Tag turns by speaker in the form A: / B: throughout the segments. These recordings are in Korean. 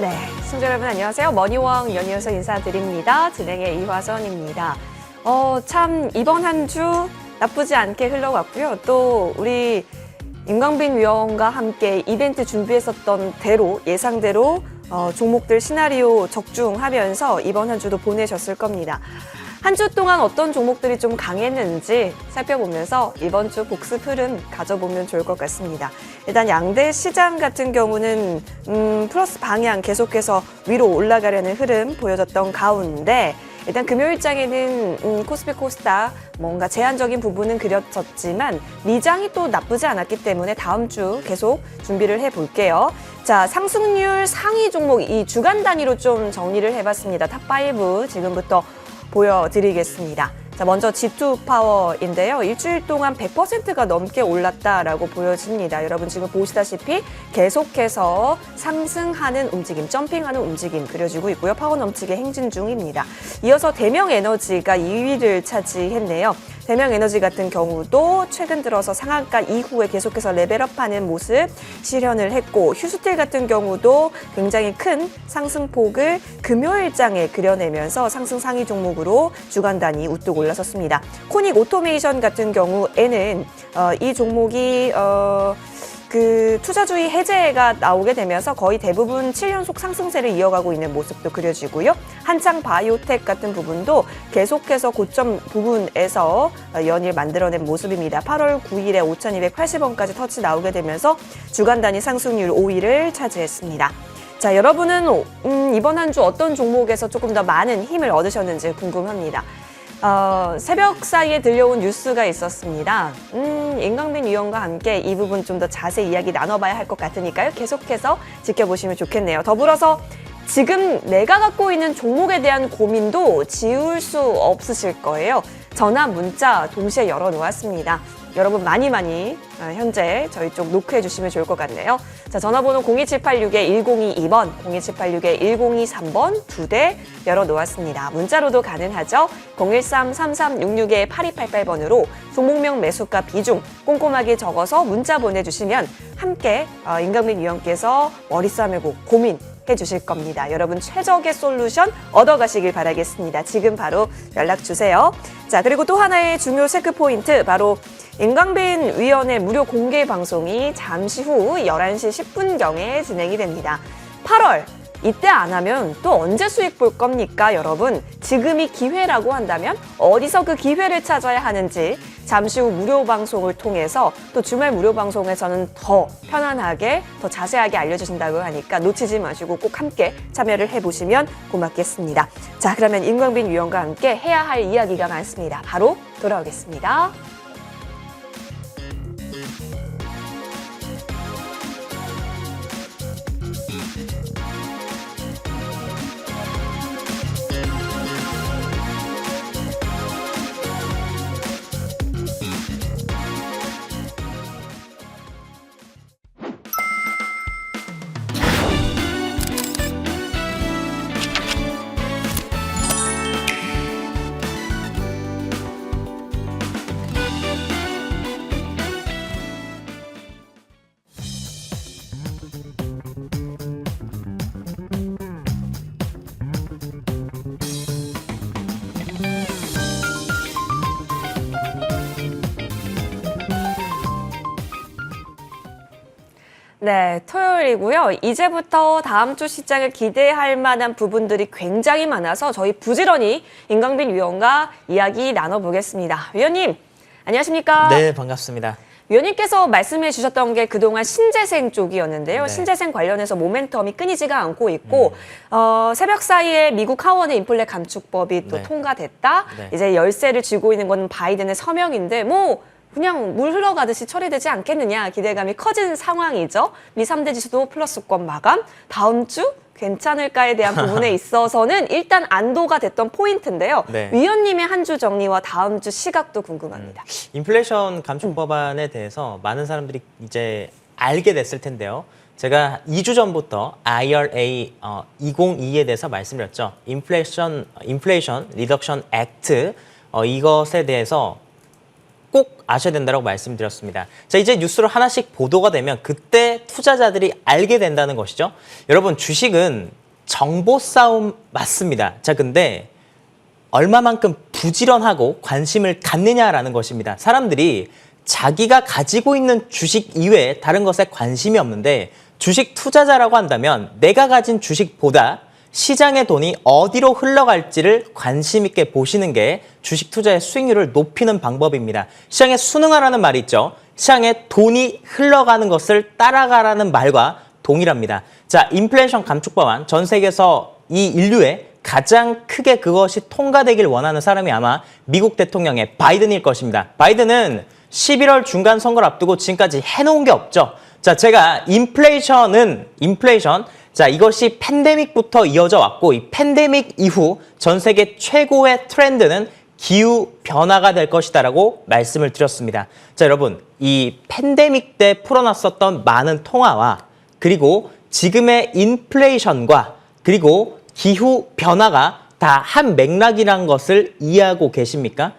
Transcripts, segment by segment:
A: 네, 시청자 여러분 안녕하세요. 머니왕 연이어서 인사드립니다. 진행의 이화선입니다. 참 이번 한 주 나쁘지 않게 흘러갔고요. 또 우리 임광빈 위원과 함께 이벤트 준비했었던 대로 예상대로 종목들 시나리오 적중하면서 이번 한 주도 보내셨을 겁니다. 한 주 동안 어떤 종목들이 좀 강했는지 살펴보면서 이번 주 복습 흐름 가져보면 좋을 것 같습니다. 일단 양대 시장 같은 경우는 플러스 방향 계속해서 위로 올라가려는 흐름 보여줬던 가운데 일단 금요일장에는 코스피 코스닥 뭔가 제한적인 부분은 그려졌지만 미장이 또 나쁘지 않았기 때문에 다음 주 계속 준비를 해볼게요. 자, 상승률 상위 종목 이 주간 단위로 좀 정리를 해봤습니다. 탑5 지금부터 보여드리겠습니다. 자, 먼저 G2파워인데요. 일주일 동안 100%가 넘게 올랐다라고 보여집니다. 여러분 지금 보시다시피 계속해서 상승하는 움직임, 점핑하는 움직임 그려지고 있고요. 파워 넘치게 행진 중입니다. 이어서 대명에너지가 2위를 차지했네요. 대명에너지 같은 경우도 최근 들어서 상한가 이후에 계속해서 레벨업하는 모습 실현을 했고 휴스틸 같은 경우도 굉장히 큰 상승폭을 금요일장에 그려내면서 상승 상위 종목으로 주간 단위 우뚝 올라섰습니다. 코닉 오토메이션 같은 경우에는 이 종목이 그 투자주의 해제가 나오게 되면서 거의 대부분 7연속 상승세를 이어가고 있는 모습도 그려지고요. 한창 바이오텍 같은 부분도 계속해서 고점 부분에서 연일 만들어낸 모습입니다. 8월 9일에 5,280원까지 터치 나오게 되면서 주간 단위 상승률 5위를 차지했습니다. 자, 여러분은 이번 한 주 어떤 종목에서 조금 더 많은 힘을 얻으셨는지 궁금합니다. 새벽 사이에 들려온 뉴스가 있었습니다. 임광빈 위원과 함께 이 부분 좀 더 자세히 이야기 나눠봐야 할 것 같으니까요. 계속해서 지켜보시면 좋겠네요. 더불어서 지금 내가 갖고 있는 종목에 대한 고민도 지울 수 없으실 거예요. 전화, 문자 동시에 열어놓았습니다. 여러분 많이 현재 저희 쪽 노크해 주시면 좋을 것 같네요. 자, 전화번호 02786-1022번, 02786-1023번 2대 열어놓았습니다. 문자로도 가능하죠. 013-3366-8288번으로 종목명 매수가 비중 꼼꼼하게 적어서 문자 보내주시면 함께 임광빈 위원께서 머리 싸매고 고민해 주실 겁니다. 여러분 최적의 솔루션 얻어가시길 바라겠습니다. 지금 바로 연락 주세요. 자, 그리고 또 하나의 중요 체크 포인트 바로 임광빈 위원의 무료 공개 방송이 잠시 후 11시 10분경에 진행이 됩니다. 8월 이때 안 하면 또 언제 수익 볼 겁니까, 여러분? 지금이 기회라고 한다면 어디서 그 기회를 찾아야 하는지 잠시 후 무료 방송을 통해서 또 주말 무료 방송에서는 더 편안하게, 더 자세하게 알려주신다고 하니까 놓치지 마시고 꼭 함께 참여를 해보시면 고맙겠습니다. 자, 그러면 임광빈 위원과 함께 해야 할 이야기가 많습니다. 바로 돌아오겠습니다. 네, 토요일이고요. 이제부터 다음 주 시장을 기대할 만한 부분들이 굉장히 많아서 저희 부지런히 임광빈 위원과 이야기 나눠보겠습니다. 위원님, 안녕하십니까?
B: 네, 반갑습니다.
A: 위원님께서 말씀해 주셨던 게 그동안 신재생 쪽이었는데요.
B: 네.
A: 신재생 관련해서 모멘텀이 끊이지가 않고 있고 새벽 사이에 미국 하원의 인플레 감축법이 또
B: 네.
A: 통과됐다.
B: 네.
A: 이제 열쇠를 쥐고 있는 건 바이든의 서명인데 뭐 그냥 물 흘러가듯이 처리되지 않겠느냐 기대감이 커진 상황이죠. 미 3대 지수도 플러스권 마감. 다음 주 괜찮을까에 대한 부분에 있어서는 일단 안도가 됐던 포인트인데요.
B: 네.
A: 위원님의 한 주 정리와 다음 주 시각도 궁금합니다.
B: 인플레이션 감축 법안에 대해서 많은 사람들이 이제 알게 됐을 텐데요. 제가 2주 전부터 IRA 202에 대해서 말씀드렸죠. 인플레이션 리덕션 액트 이것에 대해서 꼭 아셔야 된다고 말씀드렸습니다. 자, 이제 뉴스로 하나씩 보도가 되면 그때 투자자들이 알게 된다는 것이죠. 여러분, 주식은 정보 싸움 맞습니다. 자, 근데 얼마만큼 부지런하고 관심을 갖느냐라는 것입니다. 사람들이 자기가 가지고 있는 주식 이외에 다른 것에 관심이 없는데 주식 투자자라고 한다면 내가 가진 주식보다 시장의 돈이 어디로 흘러갈지를 관심 있게 보시는 게 주식 투자의 수익률을 높이는 방법입니다. 시장에 순응하라는 말이 있죠. 시장에 돈이 흘러가는 것을 따라가라는 말과 동일합니다. 자, 인플레이션 감축 법안, 전 세계에서 이 인류의 가장 크게 그것이 통과되길 원하는 사람이 아마 미국 대통령의 바이든일 것입니다. 바이든은 11월 중간 선거를 앞두고 지금까지 해놓은 게 없죠. 자, 제가 인플레이션, 자, 이것이 팬데믹부터 이어져 왔고 이 팬데믹 이후 전 세계 최고의 트렌드는 기후 변화가 될 것이다라고 말씀을 드렸습니다. 자, 여러분, 이 팬데믹 때 풀어놨었던 많은 통화와 그리고 지금의 인플레이션과 그리고 기후 변화가 다 한 맥락이라는 것을 이해하고 계십니까?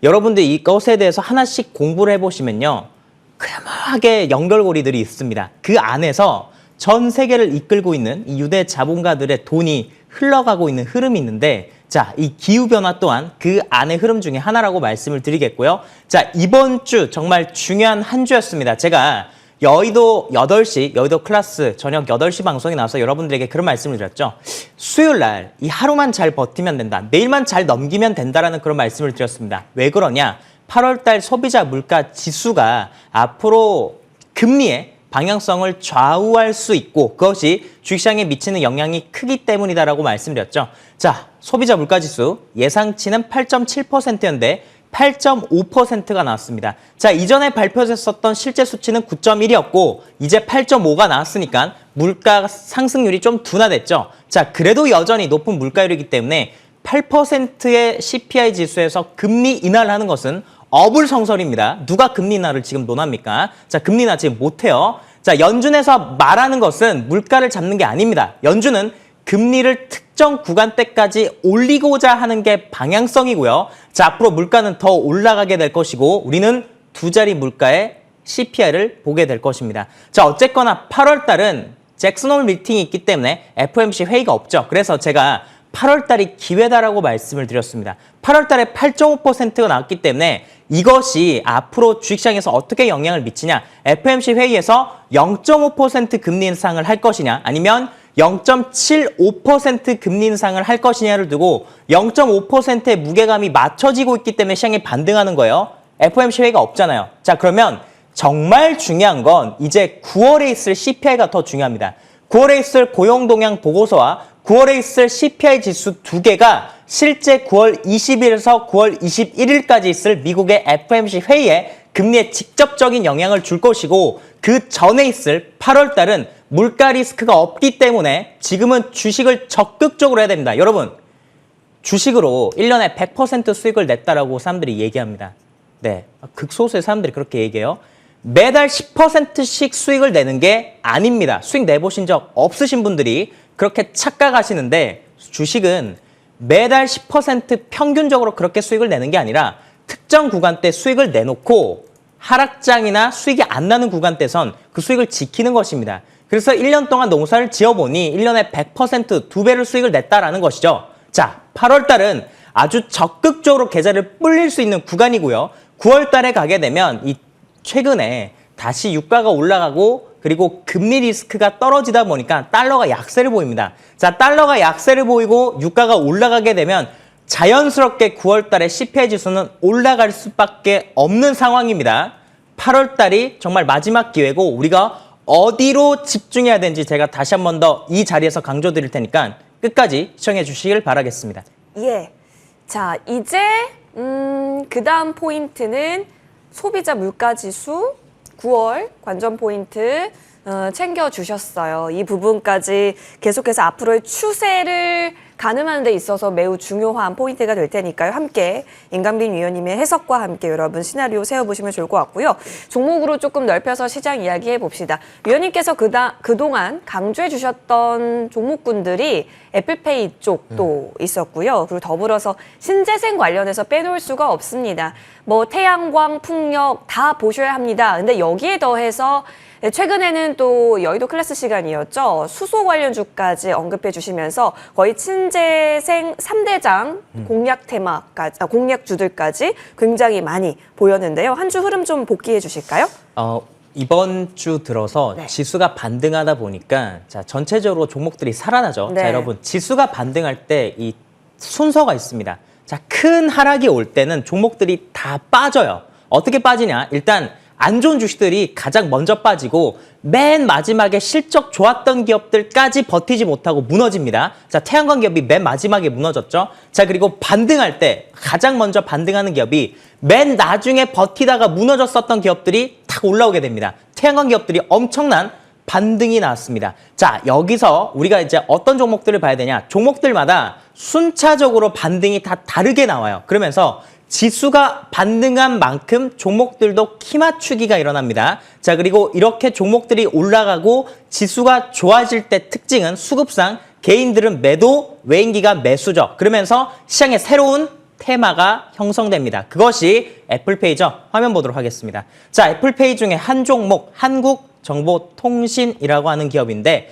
B: 여러분들 이것에 대해서 하나씩 공부를 해보시면요. 그만하게 연결고리들이 있습니다. 그 안에서 전 세계를 이끌고 있는 이 유대 자본가들의 돈이 흘러가고 있는 흐름이 있는데 자, 이 기후변화 또한 그 안의 흐름 중에 하나라고 말씀을 드리겠고요. 자, 이번 주 정말 중요한 한 주였습니다. 제가 여의도 8시, 여의도 클래스 저녁 8시 방송에 나와서 여러분들에게 그런 말씀을 드렸죠. 수요일 날 이 하루만 잘 버티면 된다. 내일만 잘 넘기면 된다라는 그런 말씀을 드렸습니다. 왜 그러냐? 8월 달 소비자 물가 지수가 앞으로 금리의 방향성을 좌우할 수 있고 그것이 주식시장에 미치는 영향이 크기 때문이다라고 말씀드렸죠. 자, 소비자 물가지수 예상치는 8.7%였는데 8.5%가 나왔습니다. 자, 이전에 발표됐었던 실제 수치는 9.1이었고 이제 8.5가 나왔으니까 물가 상승률이 좀 둔화됐죠. 자, 그래도 여전히 높은 물가율이기 때문에 8%의 CPI 지수에서 금리 인하를 하는 것은 어불성설입니다. 누가 금리 인하를 지금 논합니까? 자, 금리 인하 지금 못해요. 자, 연준에서 말하는 것은 물가를 잡는 게 아닙니다. 연준은 금리를 특정 구간대까지 올리고자 하는 게 방향성이고요. 자, 앞으로 물가는 더 올라가게 될 것이고 우리는 두 자리 물가의 CPI를 보게 될 것입니다. 자, 어쨌거나 8월 달은 잭슨홀 미팅이 있기 때문에 FOMC 회의가 없죠. 그래서 제가 8월 달이 기회다라고 말씀을 드렸습니다. 8월 달에 8.5%가 나왔기 때문에 이것이 앞으로 주식시장에서 어떻게 영향을 미치냐. FOMC 회의에서 0.5% 금리 인상을 할 것이냐 아니면 0.75% 금리 인상을 할 것이냐를 두고 0.5%의 무게감이 맞춰지고 있기 때문에 시장이 반등하는 거예요. FOMC 회의가 없잖아요. 자, 그러면 정말 중요한 건 이제 9월에 있을 CPI가 더 중요합니다. 9월에 있을 고용동향 보고서와 9월에 있을 CPI 지수 두 개가 실제 9월 20일에서 9월 21일까지 있을 미국의 FOMC 회의에 금리에 직접적인 영향을 줄 것이고 그 전에 있을 8월 달은 물가 리스크가 없기 때문에 지금은 주식을 적극적으로 해야 됩니다. 여러분, 주식으로 1년에 100% 수익을 냈다라고 사람들이 얘기합니다. 네, 극소수의 사람들이 그렇게 얘기해요. 매달 10%씩 수익을 내는 게 아닙니다. 수익 내보신 적 없으신 분들이 그렇게 착각하시는데 주식은 매달 10% 평균적으로 그렇게 수익을 내는 게 아니라 특정 구간대 수익을 내놓고 하락장이나 수익이 안 나는 구간대선 그 수익을 지키는 것입니다. 그래서 1년 동안 농사를 지어보니 1년에 100% 두 배를 수익을 냈다라는 것이죠. 자, 8월 달은 아주 적극적으로 계좌를 불릴 수 있는 구간이고요. 9월 달에 가게 되면 이 최근에 다시 유가가 올라가고 그리고 금리 리스크가 떨어지다 보니까 달러가 약세를 보입니다. 자, 달러가 약세를 보이고 유가가 올라가게 되면 자연스럽게 9월 달에 CPI 지수는 올라갈 수밖에 없는 상황입니다. 8월 달이 정말 마지막 기회고 우리가 어디로 집중해야 되는지 제가 다시 한 번 더 이 자리에서 강조드릴 테니까 끝까지 시청해 주시길 바라겠습니다.
A: 예. 자, 이제 그 다음 포인트는 소비자 물가지수 9월 관전 포인트 챙겨주셨어요. 이 부분까지 계속해서 앞으로의 추세를 가늠하는 데 있어서 매우 중요한 포인트가 될 테니까요. 함께 임강빈 위원님의 해석과 함께 여러분 시나리오 세워보시면 좋을 것 같고요. 종목으로 조금 넓혀서 시장 이야기해 봅시다. 위원님께서 그동안 강조해 주셨던 종목군들이 애플페이 쪽도 있었고요. 그리고 더불어서 신재생 관련해서 빼놓을 수가 없습니다. 뭐 태양광, 풍력 다 보셔야 합니다. 근데 여기에 더해서 최근에는 또 여의도 클래스 시간이었죠. 수소 관련주까지 언급해 주시면서 거의 친재생 3대장 공약 테마까지, 공약주들까지 굉장히 많이 보였는데요. 한 주 흐름 좀 복귀해 주실까요?
B: 이번 주 들어서
A: 네.
B: 지수가 반등하다 보니까 자, 전체적으로 종목들이 살아나죠.
A: 네.
B: 자, 여러분, 지수가 반등할 때 이 순서가 있습니다. 자, 큰 하락이 올 때는 종목들이 다 빠져요. 어떻게 빠지냐? 일단 안 좋은 주식들이 가장 먼저 빠지고 맨 마지막에 실적 좋았던 기업들까지 버티지 못하고 무너집니다. 자, 태양광 기업이 맨 마지막에 무너졌죠. 자, 그리고 반등할 때 가장 먼저 반등하는 기업이 맨 나중에 버티다가 무너졌었던 기업들이 탁 올라오게 됩니다. 태양광 기업들이 엄청난 반등이 나왔습니다. 자, 여기서 우리가 이제 어떤 종목들을 봐야 되냐? 종목들마다 순차적으로 반등이 다 다르게 나와요. 그러면서 지수가 반등한 만큼 종목들도 키 맞추기가 일어납니다. 자, 그리고 이렇게 종목들이 올라가고 지수가 좋아질 때 특징은 수급상 개인들은 매도, 외인기가 매수죠. 그러면서 시장에 새로운 테마가 형성됩니다. 그것이 애플페이죠. 화면 보도록 하겠습니다. 자, 애플페이 중에 한 종목, 한국정보통신이라고 하는 기업인데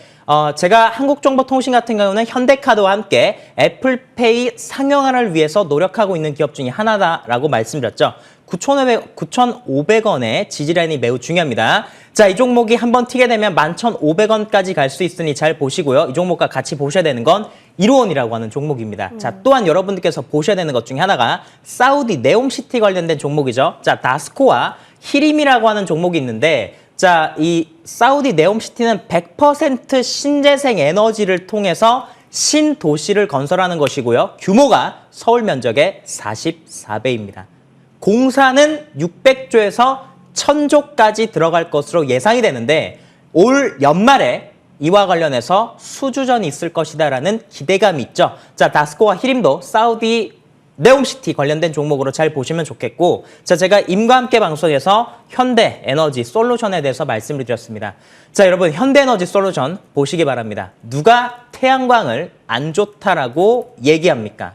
B: 제가 한국정보통신 같은 경우는 현대카드와 함께 애플페이 상용화를 위해서 노력하고 있는 기업 중에 하나다라고 말씀드렸죠. 9,500원의 지지라인이 매우 중요합니다. 자, 이 종목이 한번 튀게 되면 11,500원까지 갈 수 있으니 잘 보시고요. 이 종목과 같이 보셔야 되는 건 1호원이라고 하는 종목입니다. 자, 또한 여러분들께서 보셔야 되는 것 중에 하나가 사우디 네옴시티 관련된 종목이죠. 자, 다스코와 히림이라고 하는 종목이 있는데 자, 이 사우디 네옴시티는 100% 신재생 에너지를 통해서 신도시를 건설하는 것이고요. 규모가 서울 면적의 44배입니다. 공사는 600조에서 1000조까지 들어갈 것으로 예상이 되는데 올 연말에 이와 관련해서 수주전이 있을 것이다라는 기대감이 있죠. 자, 다스코와 히림도 사우디 네옴시티 관련된 종목으로 잘 보시면 좋겠고, 자, 제가 임과 함께 방송에서 현대에너지 솔루션에 대해서 말씀을 드렸습니다. 자, 여러분, 현대에너지 솔루션 보시기 바랍니다. 누가 태양광을 안 좋다라고 얘기합니까?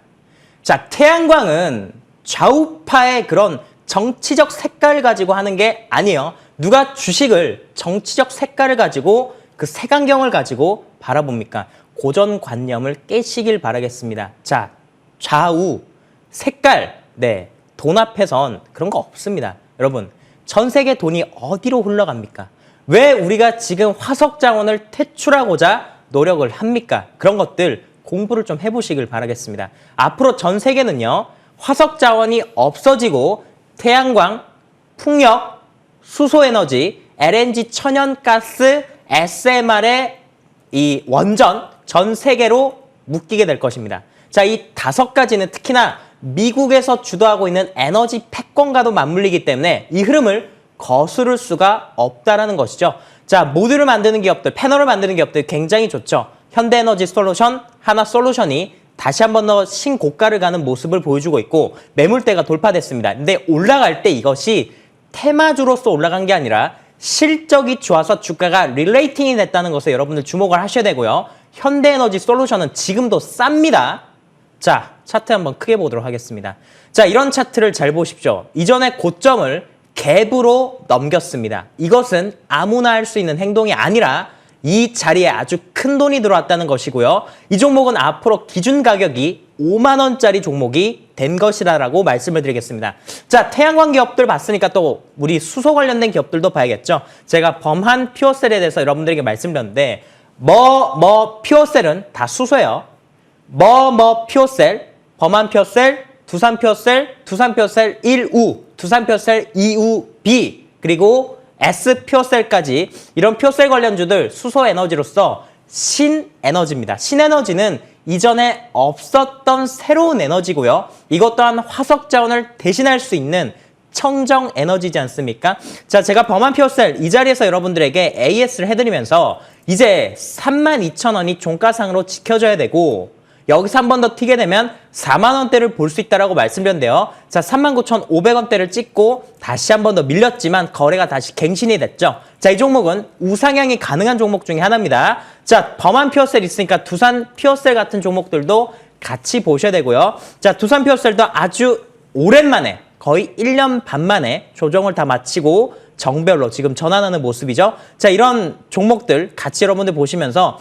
B: 자, 태양광은 좌우파의 그런 정치적 색깔을 가지고 하는 게 아니에요. 누가 주식을 정치적 색깔을 가지고 그 색안경을 가지고 바라봅니까? 고정관념을 깨시길 바라겠습니다. 자, 좌우 색깔, 네, 돈 앞에선 그런 거 없습니다. 여러분, 전 세계 돈이 어디로 흘러갑니까? 왜 우리가 지금 화석 자원을 퇴출하고자 노력을 합니까? 그런 것들 공부를 좀 해보시길 바라겠습니다. 앞으로 전 세계는요, 화석 자원이 없어지고 태양광, 풍력, 수소에너지, LNG 천연가스, SMR의 이 원전 전 세계로 묶이게 될 것입니다. 자, 이 5가지는 특히나 미국에서 주도하고 있는 에너지 패권과도 맞물리기 때문에 이 흐름을 거스를 수가 없다라는 것이죠. 자, 모듈을 만드는 기업들, 패널을 만드는 기업들 굉장히 좋죠. 현대에너지 솔루션, 하나솔루션이 다시 한 번 더 신고가를 가는 모습을 보여주고 있고 매물대가 돌파됐습니다. 근데 올라갈 때 이것이 테마주로서 올라간 게 아니라 실적이 좋아서 주가가 릴레이팅이 됐다는 것에 여러분들 주목을 하셔야 되고요. 현대에너지 솔루션은 지금도 쌉니다. 자, 차트 한번 크게 보도록 하겠습니다. 자, 이런 차트를 잘 보십시오. 이전에 고점을 갭으로 넘겼습니다. 이것은 아무나 할 수 있는 행동이 아니라 이 자리에 아주 큰 돈이 들어왔다는 것이고요. 이 종목은 앞으로 기준 가격이 5만 원짜리 종목이 된 것이라고 말씀을 드리겠습니다. 자, 태양광 기업들 봤으니까 또 우리 수소 관련된 기업들도 봐야겠죠. 제가 범한 퓨어셀에 대해서 여러분들에게 말씀드렸는데 퓨어셀은 다 수소예요. 퓨어셀, 범한 퓨어셀, 두산 퓨어셀, 두산 퓨어셀 1우, 두산 퓨어셀 2우 B, 그리고 S 퓨어셀까지 이런 퓨어셀 관련주들 수소 에너지로서 신에너지입니다. 신에너지는 이전에 없었던 새로운 에너지고요. 이것 또한 화석 자원을 대신할 수 있는 청정 에너지지 않습니까? 자, 제가 범한 퓨어셀 이 자리에서 여러분들에게 AS를 해드리면서 이제 32,000원이 종가상으로 지켜져야 되고 여기서 한 번 더 튀게 되면 4만 원대를 볼 수 있다라고 말씀드렸는데요. 자, 39,500원대를 찍고 다시 한 번 더 밀렸지만 거래가 다시 갱신이 됐죠. 자, 이 종목은 우상향이 가능한 종목 중에 하나입니다. 자, 범한 퓨어셀 있으니까 두산 퓨어셀 같은 종목들도 같이 보셔야 되고요. 자, 두산 퓨어셀도 아주 오랜만에 거의 1년 반 만에 조정을 다 마치고 정별로 지금 전환하는 모습이죠. 자, 이런 종목들 같이 여러분들 보시면서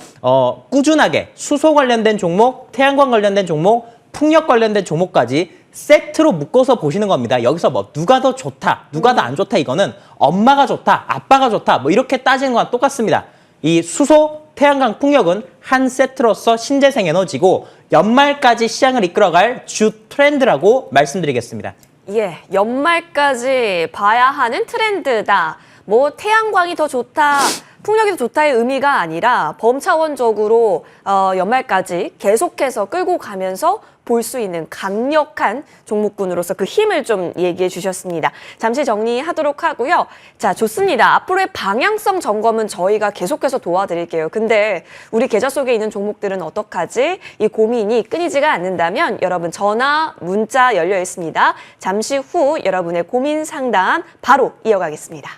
B: 꾸준하게 수소 관련된 종목, 태양광 관련된 종목, 풍력 관련된 종목까지 세트로 묶어서 보시는 겁니다. 여기서 뭐 누가 더 좋다, 누가 더 안 좋다, 이거는 엄마가 좋다, 아빠가 좋다, 뭐 이렇게 따지는 거랑 똑같습니다. 이 수소, 태양광, 풍력은 한 세트로서 신재생 에너지고 연말까지 시장을 이끌어갈 주 트렌드라고 말씀드리겠습니다.
A: 예, 연말까지 봐야 하는 트렌드다. 뭐 태양광이 더 좋다, 풍력이 더 좋다의 의미가 아니라 범차원적으로 연말까지 계속해서 끌고 가면서 볼 수 있는 강력한 종목군으로서 그 힘을 좀 얘기해 주셨습니다. 잠시 정리하도록 하고요. 자, 좋습니다. 앞으로의 방향성 점검은 저희가 계속해서 도와드릴게요. 근데 우리 계좌 속에 있는 종목들은 어떡하지? 이 고민이 끊이지가 않는다면 여러분 전화, 문자 열려 있습니다. 잠시 후 여러분의 고민 상담 바로 이어가겠습니다.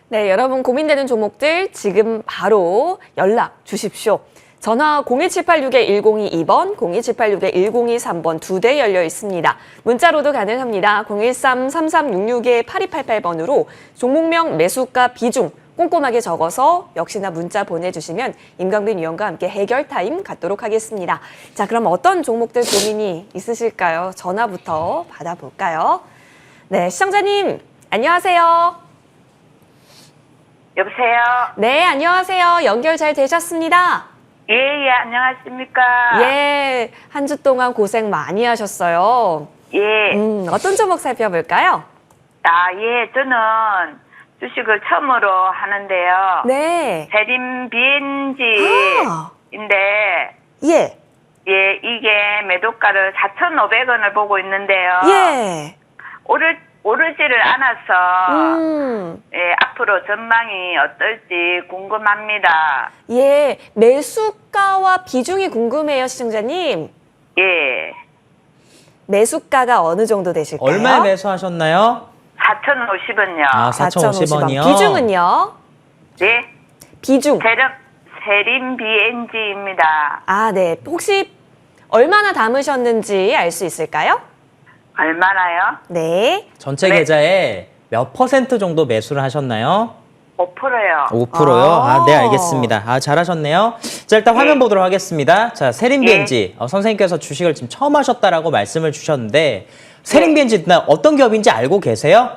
A: 네, 여러분 고민되는 종목들 지금 바로 연락 주십시오. 전화 01786-1022번, 01786-1023번 2대 열려 있습니다. 문자로도 가능합니다. 013-3366-8288번으로 종목명, 매수가, 비중 꼼꼼하게 적어서 역시나 문자 보내주시면 임광빈 위원과 함께 해결 타임 갖도록 하겠습니다. 자, 그럼 어떤 종목들 고민이 있으실까요? 전화부터 받아볼까요? 네, 시청자님 안녕하세요.
C: 여보세요?
A: 네, 안녕하세요. 연결 잘 되셨습니다.
C: 예, 안녕하십니까?
A: 예, 한 주 동안 고생 많이 하셨어요.
C: 예.
A: 어떤 종목 살펴볼까요?
C: 예, 저는 주식을 처음으로 하는데요.
A: 네.
C: 세림 BNG인데,
A: 예.
C: 예, 이게 매도가를 4,500원을 보고 있는데요.
A: 예.
C: 오르지를 않아서,
A: 예,
C: 앞으로 전망이 어떨지 궁금합니다.
A: 예, 매수가와 비중이 궁금해요, 시청자님.
C: 예.
A: 매수가가 어느 정도 되실까요?
B: 얼마에 매수하셨나요?
C: 4,050원요.
B: 아, 4,050원이요?
A: 비중은요?
C: 네.
A: 비중.
C: 세림 BNG입니다.
A: 아, 네. 혹시 얼마나 담으셨는지 알 수 있을까요?
C: 얼마나요?
A: 네.
B: 전체
C: 네.
B: 계좌에 몇 퍼센트 정도 매수를 하셨나요?
C: 5%요.
B: 5%요? 아, 네, 알겠습니다. 아, 잘하셨네요. 자, 일단 화면 보도록 하겠습니다. 자, 세림비엔지. 선생님께서 주식을 지금 처음 하셨다라고 말씀을 주셨는데, 세림비엔지 어떤 기업인지 알고 계세요?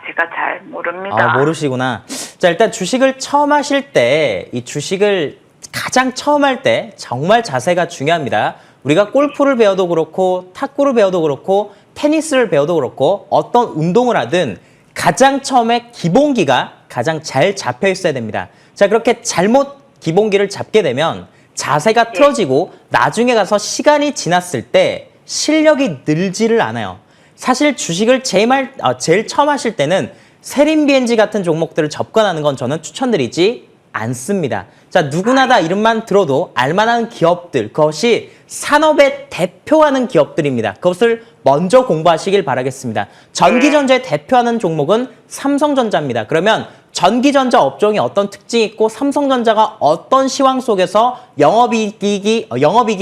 C: 제가 잘 모릅니다.
B: 아, 모르시구나. 자, 일단 주식을 처음 하실 때, 이 주식을 가장 처음 할 때 정말 자세가 중요합니다. 우리가 골프를 배워도 그렇고, 탁구를 배워도 그렇고, 테니스를 배워도 그렇고, 어떤 운동을 하든 가장 처음에 기본기가 가장 잘 잡혀 있어야 됩니다. 자, 그렇게 잘못 기본기를 잡게 되면 자세가 틀어지고 나중에 가서 시간이 지났을 때 실력이 늘지를 않아요. 사실 주식을 제일 처음 하실 때는 세림비엔지 같은 종목들을 접근하는 건 저는 추천드리지 않습니다. 자, 누구나 다 이름만 들어도 알만한 기업들, 그것이 산업의 대표하는 기업들입니다. 그것을 먼저 공부하시길 바라겠습니다. 전기전자의 대표하는 종목은 삼성전자입니다. 그러면 전기전자 업종이 어떤 특징이 있고 삼성전자가 어떤 시황 속에서 영업이익이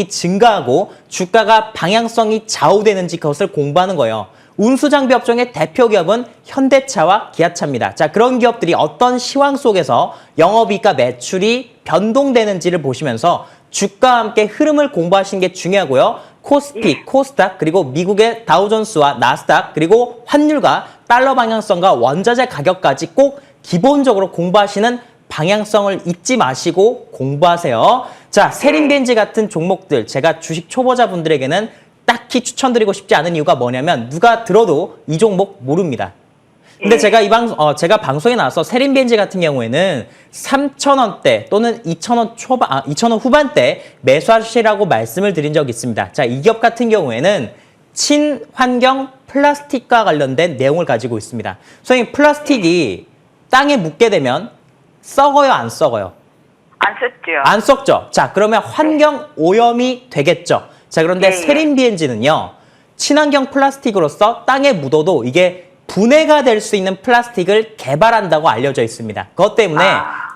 B: 증가하고 주가가 방향성이 좌우되는지 그것을 공부하는 거예요. 운수장비 업종의 대표 기업은 현대차와 기아차입니다. 자, 그런 기업들이 어떤 시황 속에서 영업이익과 매출이 변동되는지를 보시면서 주가와 함께 흐름을 공부하시는 게 중요하고요. 코스피, 코스닥, 그리고 미국의 다우존스와 나스닥, 그리고 환율과 달러 방향성과 원자재 가격까지 꼭 기본적으로 공부하시는 방향성을 잊지 마시고 공부하세요. 자, 세린비엔즈 같은 종목들 제가 주식 초보자분들에게는 딱히 추천드리고 싶지 않은 이유가 뭐냐면 누가 들어도 이 종목 모릅니다. 근데 제가 제가 방송에 나와서 세린비엔즈 같은 경우에는 3,000원대 또는 2,000원 후반대 매수하시라고 말씀을 드린 적이 있습니다. 자, 이 기업 같은 경우에는 친환경 플라스틱과 관련된 내용을 가지고 있습니다. 선생님, 플라스틱이 땅에 묻게 되면 썩어요, 안 썩어요?
C: 안 썼죠.
B: 안 썩죠. 자, 그러면 환경 오염이 되겠죠. 자, 그런데
C: 예.
B: 세린비엔즈는요, 친환경 플라스틱으로서 땅에 묻어도 이게 분해가 될 수 있는 플라스틱을 개발한다고 알려져 있습니다. 그것 때문에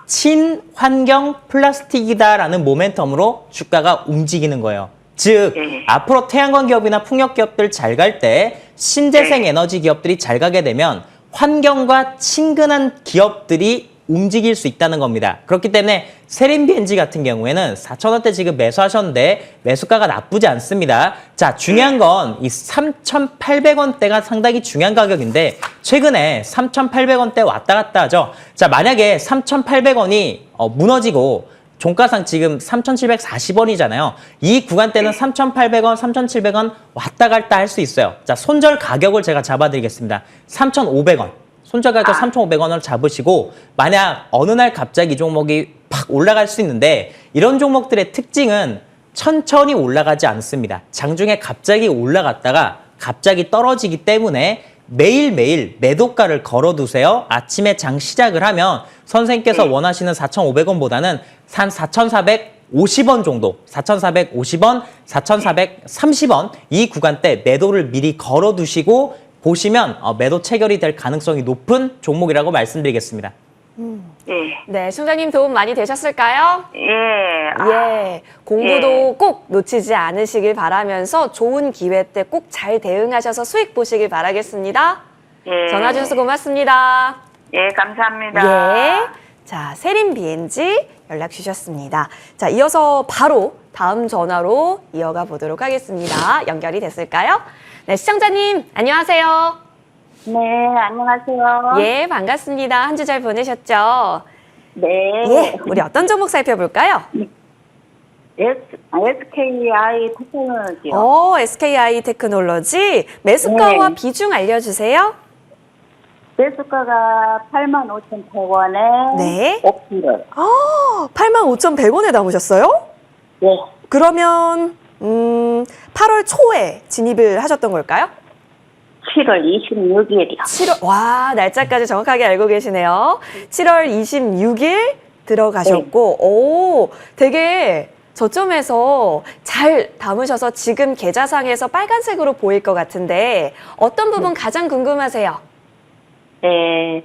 B: 친환경 플라스틱이다라는 모멘텀으로 주가가 움직이는 거예요. 즉,
C: 예.
B: 앞으로 태양광 기업이나 풍력 기업들 잘 갈 때 신재생
C: 예.
B: 에너지 기업들이 잘 가게 되면 환경과 친근한 기업들이 움직일 수 있다는 겁니다. 그렇기 때문에 세린비엔즈 같은 경우에는 4,000원대 지금 매수하셨는데 매수가가 나쁘지 않습니다. 자, 중요한 건 이 3,800원대가 상당히 중요한 가격인데 최근에 3,800원대 왔다 갔다 하죠. 자, 만약에 3,800원이 무너지고 종가상 지금 3,740원이잖아요. 이 구간대는 3,800원, 3,700원 왔다 갔다 할 수 있어요. 자, 손절 가격을 제가 잡아드리겠습니다. 3,500원. 손절 가격 3,500원을 잡으시고 만약 어느 날 갑자기 이 종목이 팍 올라갈 수 있는데 이런 종목들의 특징은 천천히 올라가지 않습니다. 장중에 갑자기 올라갔다가 갑자기 떨어지기 때문에 매일매일 매도가를 걸어두세요. 아침에 장 시작을 하면 선생님께서 원하시는 4,500원보다는 한 4,450원 정도, 4,450원, 4,430원 이 구간대 매도를 미리 걸어두시고 보시면 매도 체결이 될 가능성이 높은 종목이라고 말씀드리겠습니다.
C: 예.
A: 네, 총장님 도움 많이 되셨을까요?
C: 예.
A: 예, 공부도 꼭 놓치지 않으시길 바라면서 좋은 기회 때 꼭 잘 대응하셔서 수익 보시길 바라겠습니다.
C: 예.
A: 전화 주셔서 고맙습니다.
C: 예, 감사합니다.
A: 예. 자, 세린비엔즈 연락 주셨습니다. 자, 이어서 바로 다음 전화로 이어가 보도록 하겠습니다. 연결이 됐을까요? 네, 시청자님, 안녕하세요.
D: 네, 안녕하세요.
A: 예, 반갑습니다. 한 주 잘 보내셨죠?
D: 네.
A: 예, 우리 어떤 종목 살펴볼까요?
D: SKI 테크놀로지요.
A: SKI 테크놀로지 매수가와
D: 네.
A: 비중 알려주세요.
D: 매수가가 85,100원에
A: 네.
D: 5kg.
A: 85,100원에 담으셨어요?
D: 네.
A: 그러면 8월 초에 진입을 하셨던 걸까요?
D: 7월 26일이요.
A: 7월, 와, 날짜까지 정확하게 알고 계시네요. 7월 26일 들어가셨고, 오, 되게 저점에서 잘 담으셔서 지금 계좌상에서 빨간색으로 보일 것 같은데, 어떤 부분 가장 궁금하세요?
D: 네.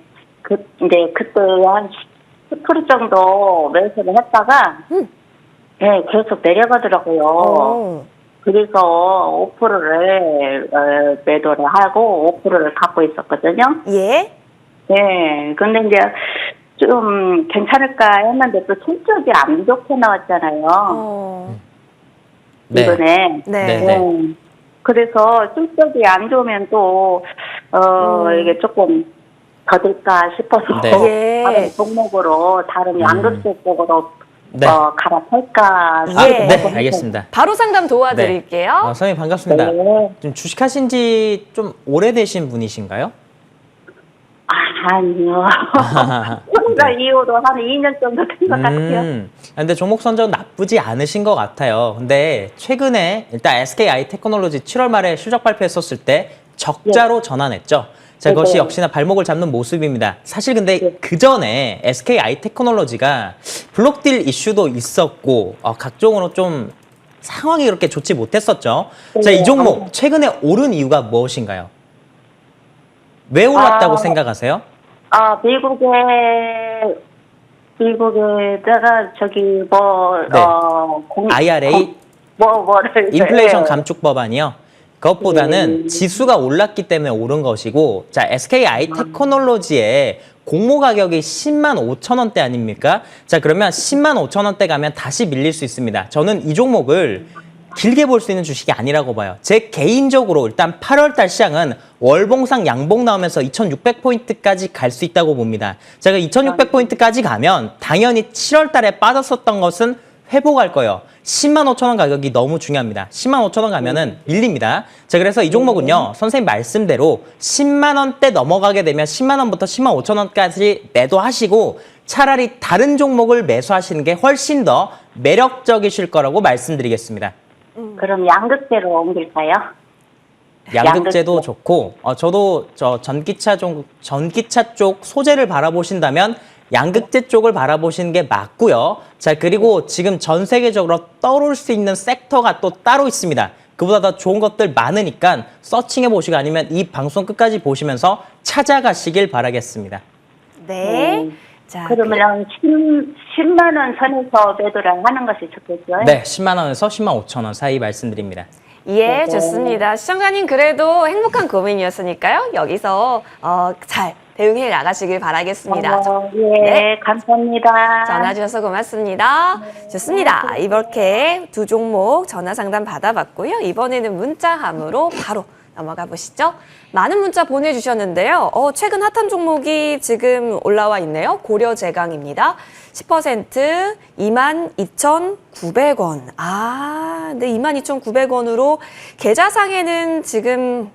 D: 이제 그때 한 10% 정도 매수를 했다가, 네, 계속 내려가더라고요.
A: 오.
D: 그래서 5%를 매도를 하고 5%를 갖고 있었거든요.
A: 예?
D: 네, 근데 이제 좀 괜찮을까 했는데 또 실적이 안 좋게 나왔잖아요.
B: 네.
D: 이번에.
A: 네.
B: 네.
D: 그래서 실적이 안 좋으면 또, 이게 조금 더딜까 싶어서
B: 네.
A: 예.
D: 다른 종목으로, 다른 양극재 쪽으로
B: 네.
D: 갈아탈까
A: 예.
B: 네, 알겠습니다.
A: 바로 상담 도와드릴게요.
B: 선생님 반갑습니다.
D: 네.
B: 좀 주식하신 지 좀 오래되신 분이신가요?
D: 아니요. 코로나 이후로 한 2년 정도 된 것 같아요.
B: 근데 종목 선정 나쁘지 않으신 것 같아요. 근데 최근에 일단 SKI 테크놀로지 7월 말에 실적 발표했었을 때 적자로 전환했죠. 자, 그것이
D: 네.
B: 역시나 발목을 잡는 모습입니다. 사실 근데
D: 네.
B: 그 전에 SKI 테크놀로지가 블록딜 이슈도 있었고 각종으로 좀 상황이 그렇게 좋지 못했었죠. 자, 이 종목 최근에 오른 이유가 무엇인가요? 왜 올랐다고 생각하세요?
D: 미국에다가 저기
B: 네. IRA
D: 뭐를
B: 인플레이션 감축 법안이요. 그것보다는 지수가 올랐기 때문에 오른 것이고, 자, SKI 테크놀로지의 공모 가격이 10만 5천 원대 아닙니까? 자, 그러면 10만 5천 원대 가면 다시 밀릴 수 있습니다. 저는 이 종목을 길게 볼 수 있는 주식이 아니라고 봐요. 제 개인적으로 일단 8월 달 시장은 월봉상 양봉 나오면서 2,600포인트까지 갈 수 있다고 봅니다. 제가 2,600포인트까지 가면 당연히 7월 달에 빠졌었던 것은 회복할 거예요. 105,000원 가격이 너무 중요합니다. 105,000원 가면은 밀립니다. 자, 그래서 이 종목은요, 선생님 말씀대로 10만 원대 넘어가게 되면 10만 원부터 105,000원까지 매도하시고 차라리 다른 종목을 매수하시는 게 훨씬 더 매력적이실 거라고 말씀드리겠습니다.
D: 그럼 양극재로 옮길까요?
B: 양극재도
D: 양극재.
B: 좋고, 저도 전기차 쪽 소재를 바라보신다면 양극재 쪽을 바라보시는 게 맞고요. 자, 그리고 지금 전 세계적으로 떠오를 수 있는 섹터가 또 따로 있습니다. 그보다 더 좋은 것들 많으니까 서칭해 보시고 아니면 이 방송 끝까지 보시면서 찾아가시길 바라겠습니다.
A: 네. 자,
D: 그러면 10만 원 선에서 매도를 하는 것이 좋겠죠?
B: 네, 10만 원에서 10만 5천 원 사이 말씀드립니다.
A: 예, 좋습니다. 시청자님 그래도 행복한 고민이었으니까요. 여기서 잘 대응해 나가시길 바라겠습니다.
D: 예,
A: 네.
D: 감사합니다.
A: 전화 주셔서 고맙습니다. 좋습니다. 이렇게 두 종목 전화 상담 받아봤고요. 이번에는 문자함으로 바로 넘어가 보시죠. 많은 문자 보내주셨는데요. 최근 핫한 종목이 지금 올라와 있네요. 고려제강입니다. 10% 22,900원. 네, 22,900원으로 계좌상에는 지금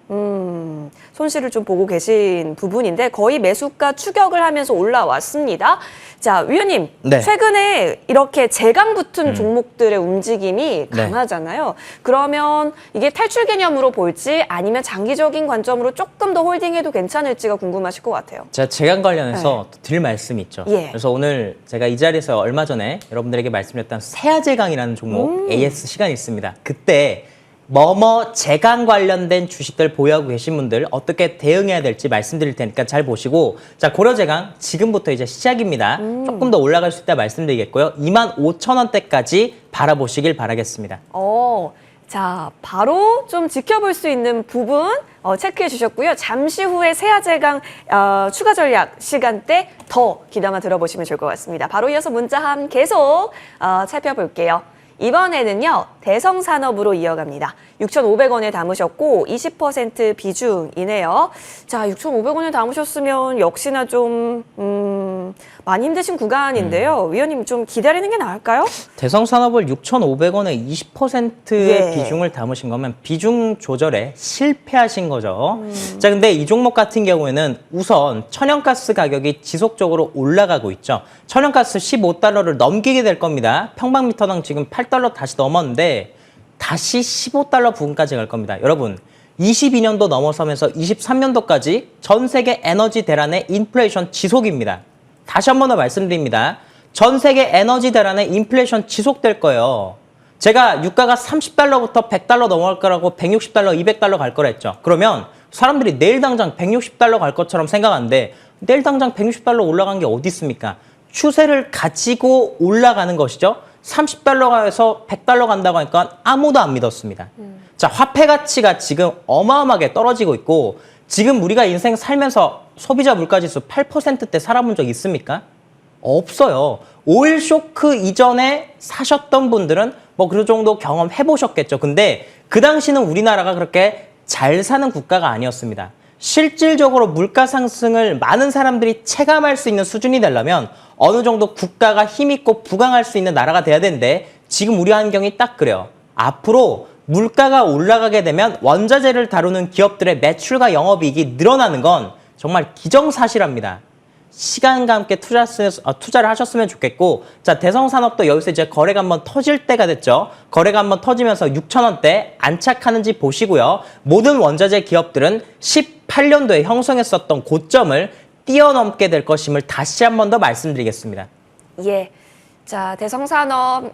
A: 손실을 좀 보고 계신 부분인데 거의 매수가 추격을 하면서 올라왔습니다. 자, 위원님,
B: 네.
A: 최근에 이렇게 재강 붙은 종목들의 움직임이 강하잖아요. 그러면 이게 탈출 개념으로 볼지 아니면 장기적인 관점으로 조금 더 홀딩해도 괜찮을지가 궁금하실 것 같아요.
B: 제가 재강 관련해서 또 드릴 말씀이 있죠.
A: 예.
B: 그래서 오늘 제가 이 자리에서 얼마 전에 여러분들에게 말씀드렸던 세아제강이라는 종목 AS 시간이 있습니다. 그때 재강 관련된 주식들 보유하고 계신 분들 어떻게 대응해야 될지 말씀드릴 테니까 잘 보시고, 자, 고려제강 지금부터 이제 시작입니다. 조금 더 올라갈 수 있다 말씀드리겠고요. 25,000원대까지 바라보시길 바라겠습니다.
A: 자, 바로 좀 지켜볼 수 있는 부분 체크해 주셨고요. 잠시 후에 세아제강 추가 전략 시간대 더 귀담아 들어보시면 좋을 것 같습니다. 바로 이어서 문자함 계속 살펴볼게요. 이번에는요, 대성산업으로 이어갑니다. 6,500원에 담으셨고 20% 비중이네요. 자, 6,500원에 담으셨으면 역시나 좀 많이 힘드신 구간인데요. 위원님 좀 기다리는 게 나을까요?
B: 대성산업을 6,500원에 20%의
A: 예.
B: 비중을 담으신 거면 비중 조절에 실패하신 거죠. 자, 근데 이 종목 같은 경우에는 우선 천연가스 가격이 지속적으로 올라가고 있죠. 천연가스 15달러를 넘기게 될 겁니다. 평방미터당 지금 8달러 다시 넘었는데 다시 15달러 부근까지 갈 겁니다. 여러분, 22년도 넘어서면서 23년도까지 전 세계 에너지 대란의 인플레이션 지속입니다. 다시 한 번 더 말씀드립니다. 전 세계 에너지 대란의 인플레이션 지속될 거예요. 제가 유가가 30달러부터 100달러 넘어갈 거라고 160달러, 200달러 갈 거라 했죠. 그러면 사람들이 내일 당장 160달러 갈 것처럼 생각하는데 내일 당장 160달러 올라간 게 어디 있습니까? 추세를 가지고 올라가는 것이죠. 30달러에서 100달러 간다고 하니까 아무도 안 믿었습니다. 자, 화폐 가치가 지금 어마어마하게 떨어지고 있고 지금 우리가 인생 살면서 소비자 물가지수 8%대 살아본 적 있습니까? 없어요. 오일 쇼크 이전에 사셨던 분들은 뭐 그 정도 경험해 보셨겠죠. 근데 그 당시는 우리나라가 그렇게 잘 사는 국가가 아니었습니다. 실질적으로 물가 상승을 많은 사람들이 체감할 수 있는 수준이 되려면 어느 정도 국가가 힘있고 부강할 수 있는 나라가 돼야 되는데 지금 우리 환경이 딱 그래요. 앞으로 물가가 올라가게 되면 원자재를 다루는 기업들의 매출과 영업이익이 늘어나는 건 정말 기정사실합니다. 시간과 함께 투자를 하셨으면 좋겠고, 자, 대성산업도 여기서 이제 거래가 한번 터질 때가 됐죠. 거래가 한번 터지면서 6,000원대 안착하는지 보시고요. 모든 원자재 기업들은 18년도에 형성했었던 고점을 뛰어넘게 될 것임을 다시 한 번 더 말씀드리겠습니다.
A: 예. 자, 대성산업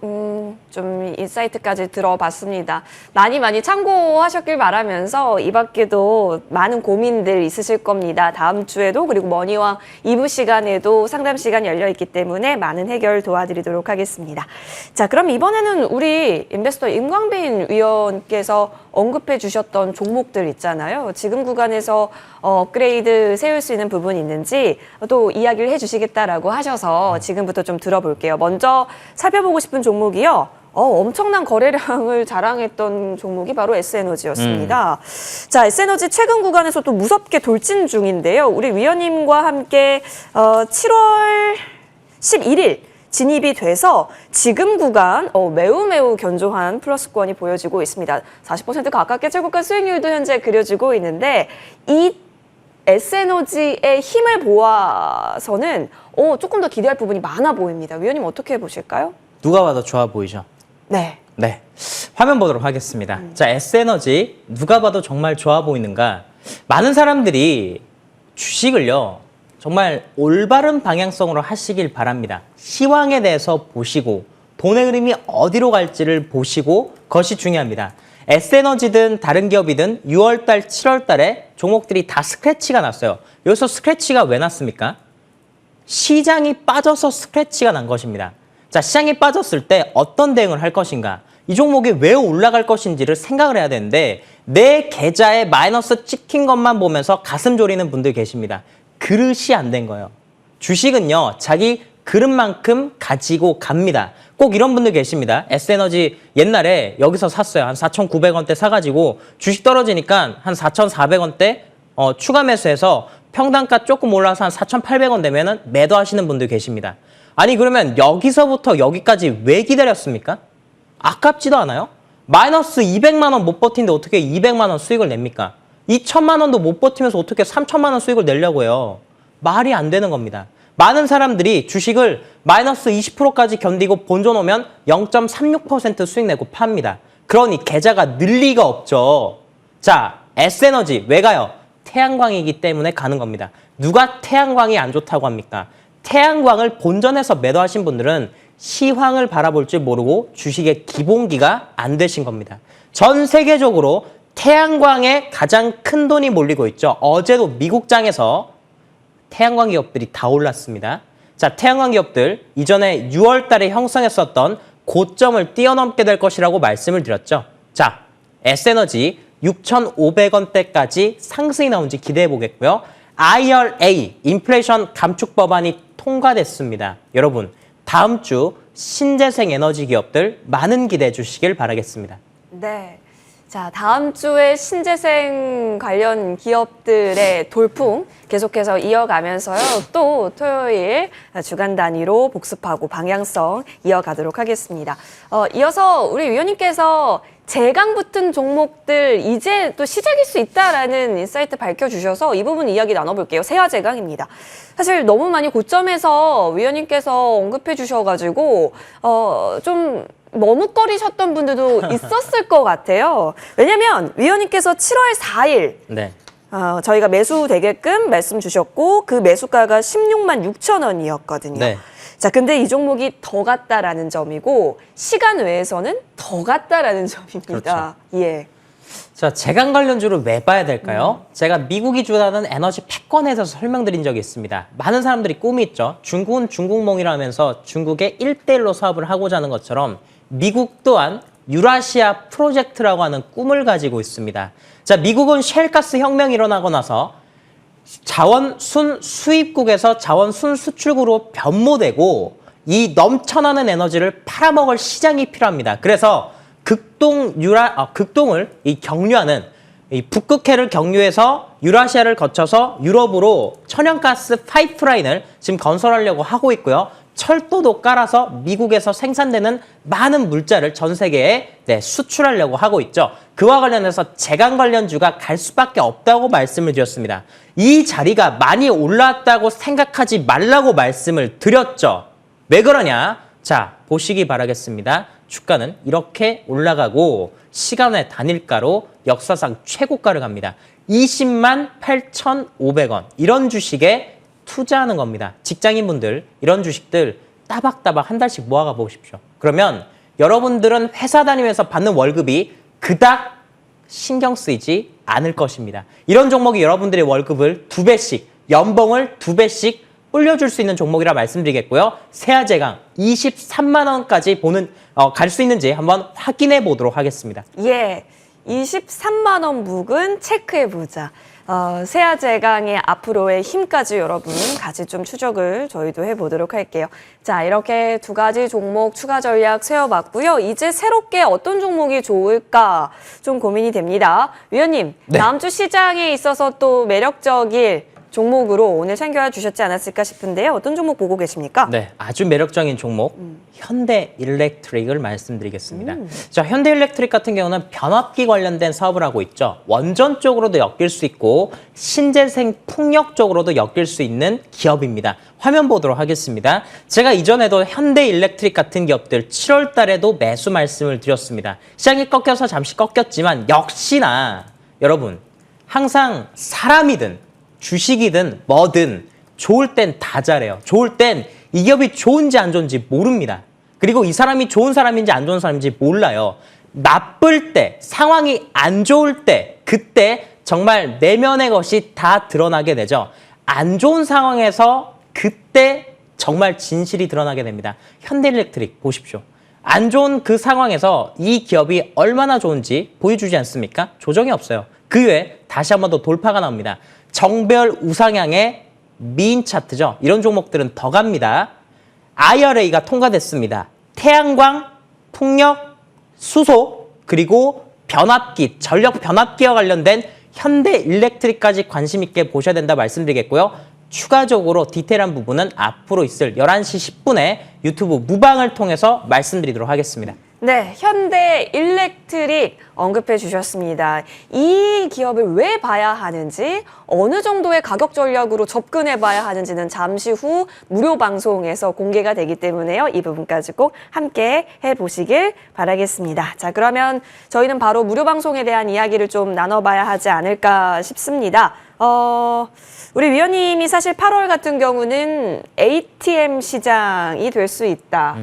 A: 좀 인사이트까지 들어봤습니다. 많이 참고하셨길 바라면서 이 밖에도 많은 고민들 있으실 겁니다. 다음 주에도 그리고 머니왕 2부 시간에도 상담 시간이 열려있기 때문에 많은 해결 도와드리도록 하겠습니다. 자, 그럼 이번에는 우리 인베스터 임광빈 위원께서 언급해 주셨던 종목들 있잖아요. 지금 구간에서 업그레이드 세울 수 있는 부분이 있는지 또 이야기를 해주시겠다라고 하셔서 지금부터 좀 들어볼게요. 먼저 살펴보고 싶은 종목이요. 엄청난 거래량을 자랑했던 종목이 바로 S에너지였습니다. 자, S에너지 최근 구간에서 또 무섭게 돌진 중인데요. 우리 위원님과 함께 7월 11일 진입이 돼서 지금 구간 매우 견조한 플러스권이 보여지고 있습니다. 40% 가깝게 최고가 수익률도 현재 그려지고 있는데 이 S에너지의 힘을 보아서는 조금 더 기대할 부분이 많아 보입니다. 위원님 어떻게 보실까요?
B: 누가 봐도 좋아 보이죠?
A: 네.
B: 네, 화면 보도록 하겠습니다. 자, S에너지 누가 봐도 정말 좋아 보이는가? 많은 사람들이 주식을요, 정말 올바른 방향성으로 하시길 바랍니다. 시황에 대해서 보시고 돈의 흐름이 어디로 갈지를 보시고 그것이 중요합니다. S에너지든 다른 기업이든 6월달, 7월달에 종목들이 다 스크래치가 났어요. 여기서 스크래치가 왜 났습니까? 시장이 빠져서 스크래치가 난 것입니다. 자, 시장이 빠졌을 때 어떤 대응을 할 것인가? 이 종목이 왜 올라갈 것인지를 생각을 해야 되는데 내 계좌에 마이너스 찍힌 것만 보면서 가슴 졸이는 분들 계십니다. 그릇이 안 된 거예요. 주식은요, 자기 그릇만큼 가지고 갑니다. 꼭 이런 분들 계십니다. S에너지 옛날에 여기서 샀어요. 한 4,900원대 사가지고 주식 떨어지니까 한 4,400원대 추가 매수해서 평단가 조금 올라서 한 4,800원 되면은 매도하시는 분들 계십니다. 아니 그러면 여기서부터 여기까지 왜 기다렸습니까? 아깝지도 않아요? 마이너스 200만 원 못 버티는데 어떻게 200만 원 수익을 냅니까? 2천만 원도 못 버티면서 어떻게 3천만 원 수익을 내려고 해요? 말이 안 되는 겁니다. 많은 사람들이 주식을 마이너스 20%까지 견디고 본전 오면 0.36% 수익 내고 팝니다. 그러니 계좌가 늘 리가 없죠. 자, S에너지 왜 가요? 태양광이기 때문에 가는 겁니다. 누가 태양광이 안 좋다고 합니까? 태양광을 본전에서 매도하신 분들은 시황을 바라볼 줄 모르고 주식의 기본기가 안 되신 겁니다. 전 세계적으로 태양광에 가장 큰 돈이 몰리고 있죠. 어제도 미국장에서 태양광 기업들이 다 올랐습니다. 자, 태양광 기업들 이전에 6월 달에 형성했었던 고점을 뛰어넘게 될 것이라고 말씀을 드렸죠. 자, S에너지 6,500원대까지 상승이 나온지 기대해 보겠고요. IRA, 인플레이션 감축 법안이 통과됐습니다. 여러분, 다음 주 신재생 에너지 기업들 많은 기대해 주시길 바라겠습니다.
A: 네. 자, 다음 주에 신재생 관련 기업들의 돌풍 계속해서 이어가면서요. 또 토요일 주간 단위로 복습하고 방향성 이어가도록 하겠습니다. 이어서 우리 위원님께서 재강 붙은 종목들 이제 또 시작일 수 있다라는 인사이트 밝혀주셔서 이 부분 이야기 나눠볼게요. 세아제강입니다. 사실 너무 많이 고점에서 위원님께서 언급해 주셔가지고 좀 머뭇거리셨던 분들도 있었을 것 같아요. 왜냐면 위원님께서 7월 4일
B: 네.
A: 저희가 매수 되게끔 말씀 주셨고 그 매수가가 16만 6천 원이었거든요.
B: 네.
A: 자, 근데 이 종목이 더 갔다라는 점이고 시간 외에서는 더 갔다라는 점입니다. 예.
B: 자, 재강 관련주를 왜 봐야 될까요? 제가 미국이 주도하는 에너지 패권에 대해서 설명드린 적이 있습니다. 많은 사람들이 꿈이 있죠. 중국은 중국몽이라면서 중국의 1대1로 사업을 하고자 하는 것처럼 미국 또한 유라시아 프로젝트라고 하는 꿈을 가지고 있습니다. 자, 미국은 셰일가스 혁명이 일어나고 나서 자원순 수입국에서 자원순 수출국으로 변모되고 이 넘쳐나는 에너지를 팔아먹을 시장이 필요합니다. 그래서 극동을 이 경유하는 이 북극해를 경유해서 유라시아를 거쳐서 유럽으로 천연가스 파이프라인을 지금 건설하려고 하고 있고요. 철도도 깔아서 미국에서 생산되는 많은 물자를 전 세계에 수출하려고 하고 있죠. 그와 관련해서 재강 관련주가 갈 수밖에 없다고 말씀을 드렸습니다. 이 자리가 많이 올랐다고 생각하지 말라고 말씀을 드렸죠. 왜 그러냐? 자, 보시기 바라겠습니다. 주가는 이렇게 올라가고 시간의 단일가로 역사상 최고가를 갑니다. 20만 8,500원. 이런 주식에 투자하는 겁니다. 직장인분들 이런 주식들 따박따박 한 달씩 모아가 보십시오. 그러면 여러분들은 회사 다니면서 받는 월급이 그닥 신경 쓰이지 않을 것입니다. 이런 종목이 여러분들의 월급을 2배씩, 연봉을 2배씩 올려줄 수 있는 종목이라 말씀드리겠고요. 세아제강 23만 원까지 갈 수 있는지 한번 확인해 보도록 하겠습니다.
A: 예. 23만 원 묵은 체크해보자. 세아제강의 앞으로의 힘까지 여러분 같이 좀 추적을 저희도 해보도록 할게요. 자, 이렇게 두 가지 종목 추가 전략 세워봤고요. 이제 새롭게 어떤 종목이 좋을까 좀 고민이 됩니다. 위원님,
B: 네.
A: 다음 주 시장에 있어서 또 매력적일 종목으로 오늘 챙겨 주셨지 않았을까 싶은데요. 어떤 종목 보고 계십니까?
B: 네, 아주 매력적인 종목 현대일렉트릭을 말씀드리겠습니다. 자, 현대일렉트릭 같은 경우는 변압기 관련된 사업을 하고 있죠. 원전 쪽으로도 엮일 수 있고 신재생 풍력 쪽으로도 엮일 수 있는 기업입니다. 화면 보도록 하겠습니다. 제가 이전에도 현대일렉트릭 같은 기업들 7월 달에도 매수 말씀을 드렸습니다. 시장이 꺾여서 잠시 꺾였지만 역시나 여러분 항상 사람이든 주식이든 뭐든 좋을 땐 다 잘해요. 좋을 땐 이 기업이 좋은지 안 좋은지 모릅니다. 그리고 이 사람이 좋은 사람인지 안 좋은 사람인지 몰라요. 나쁠 때, 상황이 안 좋을 때, 그때 정말 내면의 것이 다 드러나게 되죠. 안 좋은 상황에서 그때 정말 진실이 드러나게 됩니다. 현대일렉트릭 보십시오. 안 좋은 그 상황에서 이 기업이 얼마나 좋은지 보여주지 않습니까? 조정이 없어요. 그 외에 다시 한 번 더 돌파가 나옵니다. 정별 우상향의 미인 차트죠. 이런 종목들은 더 갑니다. IRA가 통과됐습니다. 태양광, 풍력, 수소, 그리고 변압기, 전력 변압기와 관련된 현대일렉트릭까지 관심 있게 보셔야 된다 말씀드리겠고요. 추가적으로 디테일한 부분은 앞으로 있을 11시 10분에 유튜브 무방을 통해서 말씀드리도록 하겠습니다.
A: 네, 현대일렉트릭 언급해 주셨습니다. 이 기업을 왜 봐야 하는지, 어느 정도의 가격 전략으로 접근해 봐야 하는지는 잠시 후 무료 방송에서 공개가 되기 때문에요. 이 부분까지 꼭 함께 해보시길 바라겠습니다. 자, 그러면 저희는 바로 무료 방송에 대한 이야기를 좀 나눠봐야 하지 않을까 싶습니다. 우리 위원님이 사실 8월 같은 경우는 ATM 시장이 될 수 있다.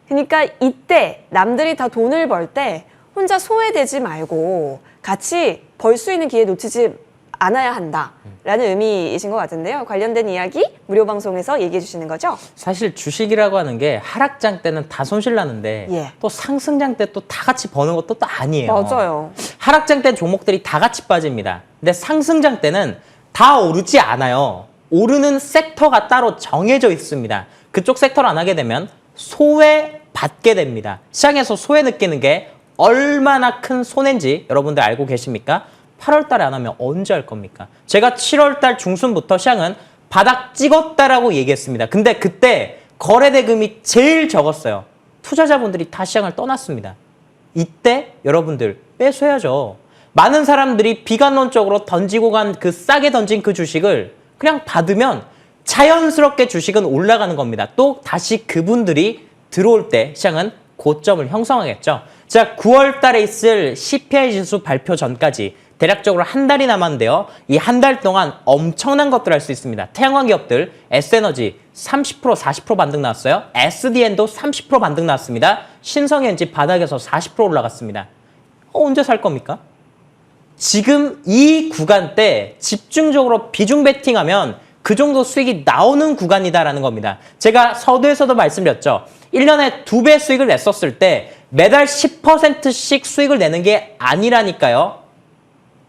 A: 그러니까 이때 남들이 다 돈을 벌 때 혼자 소외되지 말고 같이 벌 수 있는 기회 놓치지 않아야 한다라는 의미이신 것 같은데요. 관련된 이야기 무료 방송에서 얘기해 주시는 거죠?
B: 사실 주식이라고 하는 게 하락장 때는 다 손실 나는데
A: 예.
B: 또 상승장 때 또 다 같이 버는 것도 또 아니에요.
A: 맞아요.
B: 하락장 때 종목들이 다 같이 빠집니다. 근데 상승장 때는 다 오르지 않아요. 오르는 섹터가 따로 정해져 있습니다. 그쪽 섹터를 안 하게 되면 소외받게 됩니다. 시장에서 소외 느끼는 게 얼마나 큰 손해인지 여러분들 알고 계십니까? 8월 달에 안 하면 언제 할 겁니까? 제가 7월 달 중순부터 시장은 바닥 찍었다라고 얘기했습니다. 근데 그때 거래 대금이 제일 적었어요. 투자자분들이 다 시장을 떠났습니다. 이때 여러분들 빼셔야죠. 많은 사람들이 비관론적으로 던지고 간 그 싸게 던진 그 주식을 그냥 받으면 자연스럽게 주식은 올라가는 겁니다. 또 다시 그분들이 들어올 때 시장은 고점을 형성하겠죠. 자, 9월 달에 있을 CPI 지수 발표 전까지 대략적으로 한 달이 남았는데요. 이 한 달 동안 엄청난 것들 할 수 있습니다. 태양광 기업들, S에너지 30%, 40% 반등 나왔어요. SDN도 30% 반등 나왔습니다. 신성엔지 바닥에서 40% 올라갔습니다. 언제 살 겁니까? 지금 이 구간 때 집중적으로 비중 베팅하면 그 정도 수익이 나오는 구간이다라는 겁니다. 제가 서두에서도 말씀드렸죠. 1년에 2배 수익을 냈었을 때 매달 10%씩 수익을 내는 게 아니라니까요.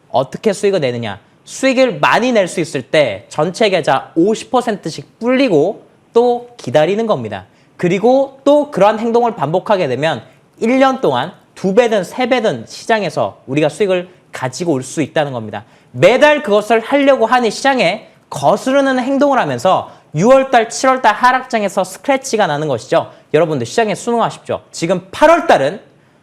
B: 어떻게 수익을 내느냐. 수익을 많이 낼 수 있을 때 전체 계좌 50%씩 불리고 또 기다리는 겁니다. 그리고 또 그러한 행동을 반복하게 되면 1년 동안 2배든 3배든 시장에서 우리가 수익을 가지고 올 수 있다는 겁니다. 매달 그것을 하려고 하는 시장에 거스르는 행동을 하면서 6월달, 7월달 하락장에서 스크래치가 나는 것이죠. 여러분들 시장에 순응하십시오. 지금 8월달은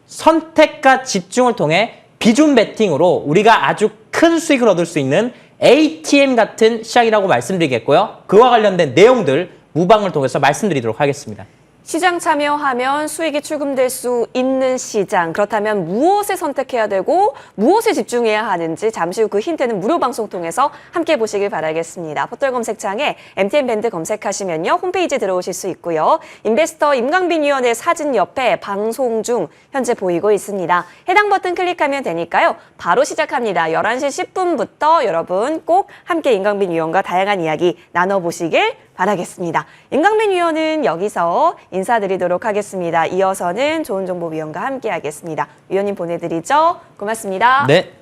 B: 선택과 집중을 통해 비중 베팅으로 우리가 아주 큰 수익을 얻을 수 있는 ATM 같은 시장이라고 말씀드리겠고요. 그와 관련된 내용들 무방을 통해서 말씀드리도록 하겠습니다.
A: 시장 참여하면 수익이 출금될 수 있는 시장. 그렇다면 무엇에 선택해야 되고 무엇에 집중해야 하는지 잠시 후 그 힌트는 무료 방송 통해서 함께 보시길 바라겠습니다. 포털 검색창에 MTN 밴드 검색하시면요. 홈페이지 들어오실 수 있고요. 인베스터 임강빈 위원의 사진 옆에 방송 중 현재 보이고 있습니다. 해당 버튼 클릭하면 되니까요. 바로 시작합니다. 11시 10분부터 여러분 꼭 함께 임강빈 위원과 다양한 이야기 나눠보시길 바라겠습니다. 임강빈 위원은 여기서 인사드리도록 하겠습니다. 이어서는 좋은정보위원과 함께하겠습니다. 위원님 보내드리죠. 고맙습니다.
B: 네.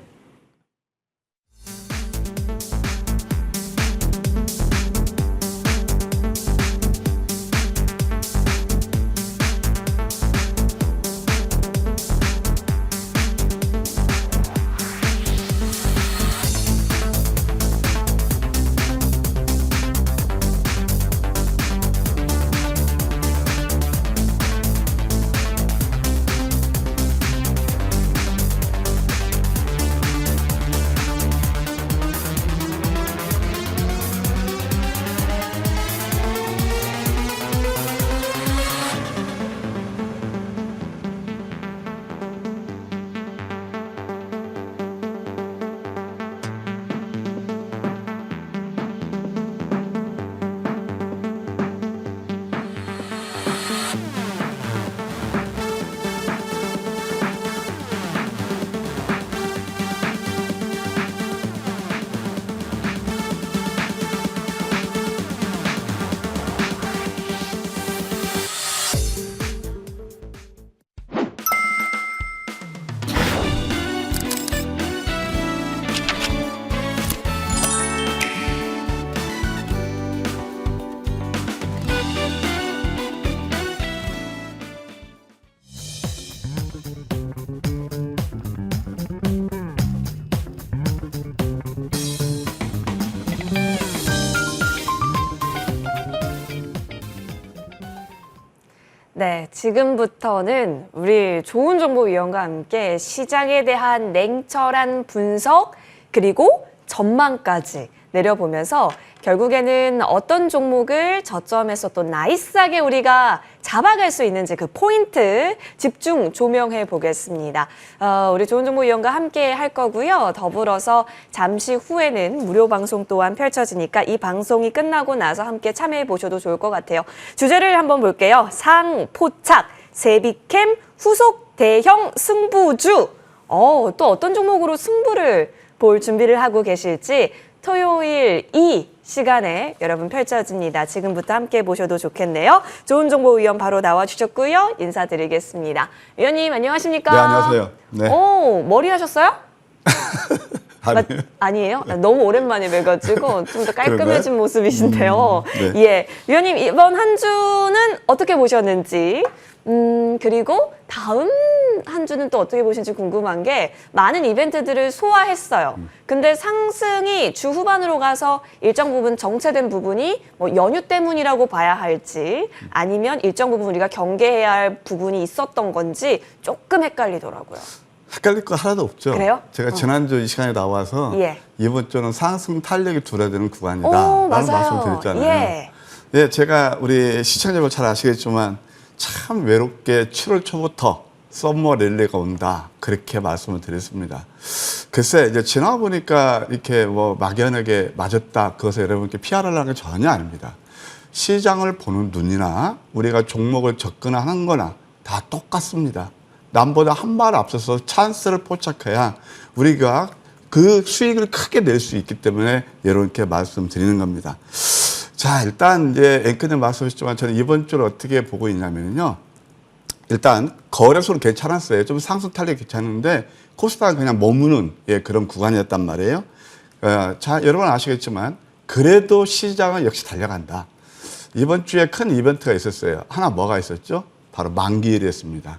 A: 네, 지금부터는 우리 좋은 정보위원과 함께 시장에 대한 냉철한 분석 그리고 전망까지 내려보면서 결국에는 어떤 종목을 저점에서 또 나이스하게 우리가 잡아갈 수 있는지 그 포인트 집중 조명해 보겠습니다. 우리 좋은 정보위원과 함께 할 거고요. 더불어서 잠시 후에는 무료 방송 또한 펼쳐지니까 이 방송이 끝나고 나서 함께 참여해 보셔도 좋을 것 같아요. 주제를 한번 볼게요. 상포착, 세비캠, 후속 대형 승부주. 또 어떤 종목으로 승부를 볼 준비를 하고 계실지 토요일 이 시간에 여러분 펼쳐집니다. 지금부터 함께 보셔도 좋겠네요. 좋은 정보 위원 바로 나와주셨고요. 인사드리겠습니다. 위원님 안녕하십니까?
E: 네, 안녕하세요. 네.
A: 머리 하셨어요?
E: 아니에요.
A: 아니에요? 너무 오랜만에 뵈가지고 좀 더 깔끔해진
E: 그런가요?
A: 모습이신데요.
E: 네.
A: 예, 위원님 이번 한 주는 어떻게 보셨는지 그리고 다음 한 주는 또 어떻게 보시는지 궁금한 게 많은 이벤트들을 소화했어요. 근데 상승이 주 후반으로 가서 일정 부분 정체된 부분이 뭐 연휴 때문이라고 봐야 할지 아니면 일정 부분 우리가 경계해야 할 부분이 있었던 건지 조금 헷갈리더라고요.
E: 헷갈릴 거 하나도 없죠.
A: 그래요?
E: 제가 지난주 이 시간에 나와서
A: 예.
E: 이번 주는 상승 탄력이 줄어드는 구간이다.
A: 오,
E: 라는
A: 맞아요.
E: 말씀을 드렸잖아요.
A: 예.
E: 예, 제가 우리 시청자분 잘 아시겠지만 참 외롭게 7월 초부터 썸머 랠리가 온다. 그렇게 말씀을 드렸습니다. 글쎄, 이제 지나 보니까 이렇게 뭐 막연하게 맞았다. 그것을 여러분께 피하려는 게 전혀 아닙니다. 시장을 보는 눈이나 우리가 종목을 접근하는 거나 다 똑같습니다. 남보다 한 발 앞서서 찬스를 포착해야 우리가 그 수익을 크게 낼 수 있기 때문에 이렇게 말씀드리는 겁니다. 자, 일단 이제 앵커님 말씀하셨지만 저는 이번 주를 어떻게 보고 있냐면요. 일단 거래소는 괜찮았어요. 좀 상승 탄력이 괜찮은데 코스닥은 그냥 머무는 그런 구간이었단 말이에요. 자, 여러분 아시겠지만 그래도 시장은 역시 달려간다. 이번 주에 큰 이벤트가 있었어요. 하나 뭐가 있었죠? 바로 만기일이었습니다.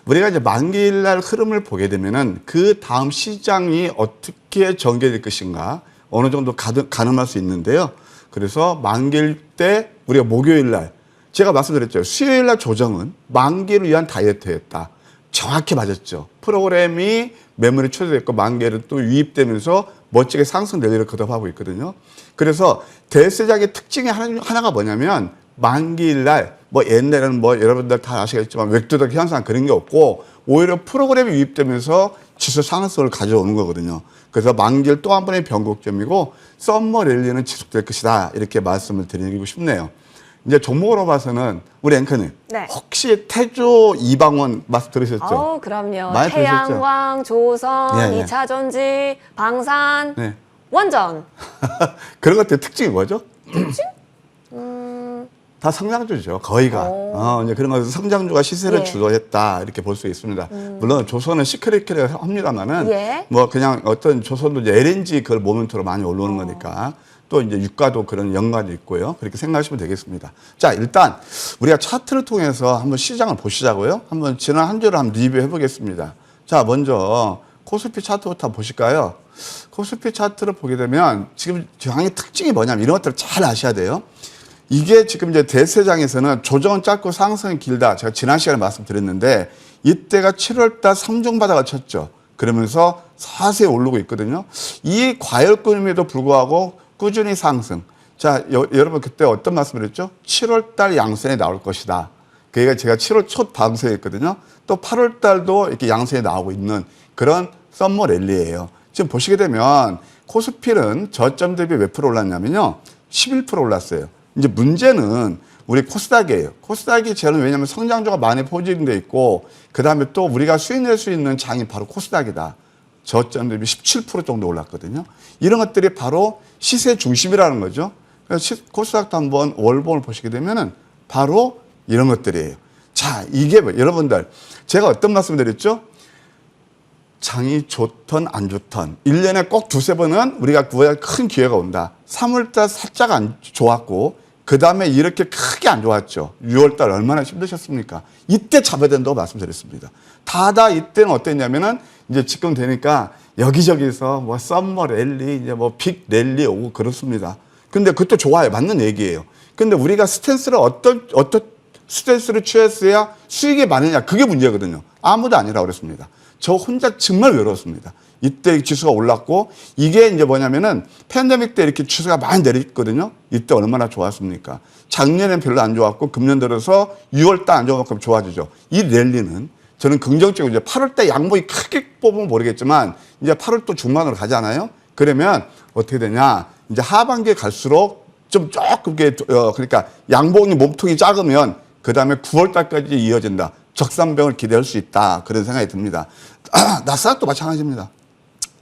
E: 우리가 이제 만기일 날 흐름을 보게 되면은 그 다음 시장이 어떻게 전개될 것인가 어느 정도 가늠할 수 있는데요. 그래서 만기일 때 우리가 목요일 날 제가 말씀드렸죠. 수요일 날 조정은 만기를 위한 다이어트였다. 정확히 맞았죠. 프로그램이 매물이 초대됐고 만기일은 또 유입되면서 멋지게 상승 랠리를 거듭하고 있거든요. 그래서 대세작의 특징이 하나가 뭐냐면 만기일 날 뭐 옛날에는 뭐 여러분들 다 아시겠지만 웹두덕 현상 그런 게 없고 오히려 프로그램이 유입되면서 지수 상승을 가져오는 거거든요. 그래서 만기일 또 한 번의 변곡점이고 썸머 랠리는 지속될 것이다. 이렇게 말씀을 드리고 싶네요. 이제 종목으로 봐서는 우리 앵커님
A: 네.
E: 혹시 태조 이방원 말씀 들으셨죠?
A: 그럼요.
E: 많이 들으셨죠?
A: 태양광, 조선,
E: 예, 예.
A: 2차전지, 방산,
E: 네.
A: 원전.
E: 그런 것들 특징이 뭐죠?
A: 특징?
E: 다 성장주죠. 거의가. 이제 그런 것은 성장주가 시세를
A: 예.
E: 주도했다. 이렇게 볼 수 있습니다. 물론 조선은 시크릿키를 합니다만은
A: 예.
E: 뭐 그냥 어떤 조선도 이제 LNG 그걸 모멘트로 많이 올라오는 거니까 또 이제 유가도 그런 연관이 있고요. 그렇게 생각하시면 되겠습니다. 자, 일단 우리가 차트를 통해서 한번 시장을 보시자고요. 한번 지난 한 주를 한번 리뷰해 보겠습니다. 자, 먼저 코스피 차트부터 한번 보실까요? 코스피 차트를 보게 되면 지금 장의 특징이 뭐냐면 이런 것들을 잘 아셔야 돼요. 이게 지금 이제 대세장에서는 조정은 짧고 상승은 길다. 제가 지난 시간에 말씀드렸는데 이때가 7월달 3종 바닥을 쳤죠. 그러면서 사세히 오르고 있거든요. 이 과열권임에도 불구하고 꾸준히 상승. 자, 여러분 그때 어떤 말씀드렸죠? 7월달 양선에 나올 것이다. 그러니까 제가 7월 초 방송했거든요. 또 8월달도 이렇게 양선에 나오고 있는 그런 썸머 랠리예요. 지금 보시게 되면 코스피는 저점 대비 몇 프로 올랐냐면요. 11% 올랐어요. 이제 문제는 우리 코스닥이에요. 코스닥이 저는 왜냐하면 성장주가 많이 포진돼 있고 그 다음에 또 우리가 수익 낼 수 있는 장이 바로 코스닥이다. 저점 대비 17% 정도 올랐거든요. 이런 것들이 바로 시세 중심이라는 거죠. 그래서 코스닥도 한번 월봉을 보시게 되면은 바로 이런 것들이에요. 자, 이게 뭐 여러분들 제가 어떤 말씀 드렸죠? 장이 좋던 안 좋던 1년에 꼭 두세 번은 우리가 구해야 큰 기회가 온다. 3월달 살짝 안 좋았고 그 다음에 이렇게 크게 안 좋았죠. 6월달 얼마나 힘드셨습니까? 이때 잡아야 된다고 말씀드렸습니다. 다다 이때는 어땠냐면은 이제 지금 되니까 여기저기서 뭐 썸머 랠리 이제 뭐 빅 랠리 오고 그렇습니다. 근데 그것도 좋아요. 맞는 얘기예요. 근데 우리가 스탠스를 스트레스를 취했어야 수익이 많으냐. 그게 문제거든요. 아무도 아니라고 그랬습니다. 저 혼자 정말 외로웠습니다. 이때 지수가 올랐고 이게 이제 뭐냐면은 팬데믹 때 이렇게 지수가 많이 내렸거든요. 이때 얼마나 좋았습니까? 작년엔 별로 안 좋았고 금년 들어서 6월 달 안 좋은 만큼 좋아지죠. 이 랠리는 저는 긍정적으로 이제 8월 때 양봉이 크게 뽑으면 모르겠지만 이제 8월 또 중반으로 가잖아요. 그러면 어떻게 되냐? 이제 하반기에 갈수록 좀 조금 그러니까 양봉이 몸통이 작으면 그 다음에 9월 달까지 이어진다. 적산병을 기대할 수 있다. 그런 생각이 듭니다. 나스닥도 마찬가지입니다.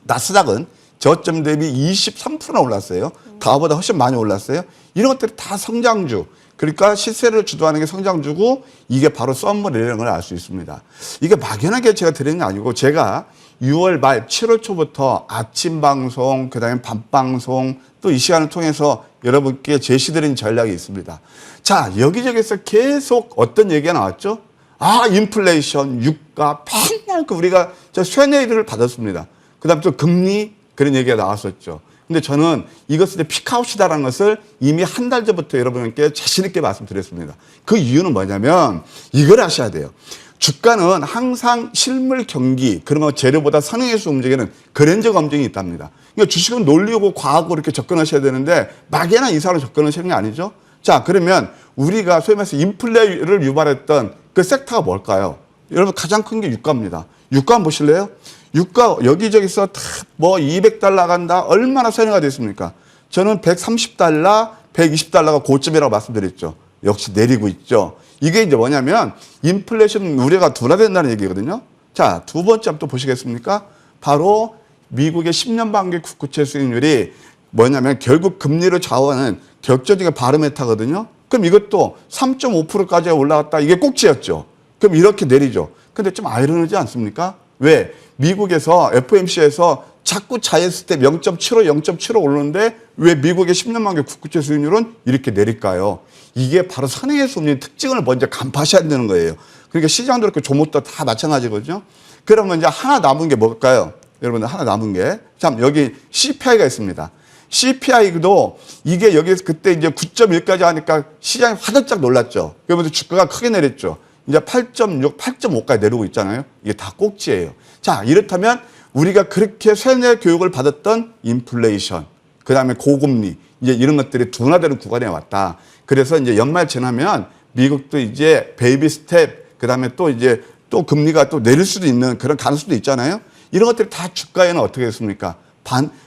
E: 나스닥은 저점 대비 23%나 올랐어요. 다보다 훨씬 많이 올랐어요. 이런 것들이 다 성장주. 그러니까 시세를 주도하는 게 성장주고 이게 바로 썸머레이라는 걸 알 수 있습니다. 이게 막연하게 제가 드리는 게 아니고 제가 6월 말 7월 초부터 아침 방송, 그다음에 밤 방송 또 이 시간을 통해서 여러분께 제시드린 전략이 있습니다. 자, 여기저기서 계속 어떤 얘기가 나왔죠? 아, 인플레이션, 유가, 맨날 우리가 저 쇠뇌를 받았습니다. 그다음 또 금리 그런 얘기가 나왔었죠. 근데 저는 이것을 피크아웃이다라는 것을 이미 한 달 전부터 여러분께 자신 있게 말씀드렸습니다. 그 이유는 뭐냐면 이걸 아셔야 돼요. 주가는 항상 실물 경기, 그러면 재료보다 선행해서 움직이는 그랜저 검증이 있답니다. 그러니까 주식은 논리고 과학으로 이렇게 접근하셔야 되는데 막연한 이상으로 접근하시는 게 아니죠. 자, 그러면 우리가 소위 말해서 인플레를 유발했던 그 섹터가 뭘까요? 여러분 가장 큰 게 유가입니다. 유가 한번 보실래요? 유가 여기저기서 뭐 200달러 간다. 얼마나 선행가 됐습니까? 저는 130달러, 120달러가 고점이라고 말씀드렸죠. 역시 내리고 있죠. 이게 이제 뭐냐면 인플레이션 우려가 둔화된다는 얘기거든요. 자, 두 번째 한번 또 보시겠습니까? 바로 미국의 10년 만기 국채 수익률이 뭐냐면 결국 금리를 좌우하는 결정적인 바로메타거든요. 그럼 이것도 3.5%까지 올라갔다. 이게 꼭지였죠. 그럼 이렇게 내리죠. 근데 좀 아이러니하지 않습니까? 왜? 미국에서 FOMC에서 자꾸 자연 스텝 0.75 오르는데 왜 미국의 10년 만기 국채 수익률은 이렇게 내릴까요? 이게 바로 선행해서 움직이는 특징을 먼저 간파하셔야 되는 거예요. 그러니까 시장도 그렇고 조목도 다 마찬가지거든요. 그러면 이제 하나 남은 게 뭘까요? 여러분들 하나 남은 게. 참, 여기 CPI가 있습니다. CPI도 이게 여기서 그때 이제 9.1까지 하니까 시장이 화들짝 놀랐죠. 그러면서 주가가 크게 내렸죠. 이제 8.6, 8.5까지 내리고 있잖아요. 이게 다 꼭지예요. 자, 이렇다면 우리가 그렇게 세뇌 교육을 받았던 인플레이션, 그 다음에 고금리, 이제 이런 것들이 둔화되는 구간에 왔다. 그래서 이제 연말 지나면 미국도 이제 베이비 스텝, 그 다음에 또 이제 또 금리가 또 내릴 수도 있는 그런 가능성도 있잖아요. 이런 것들이 다 주가에는 어떻게 됐습니까?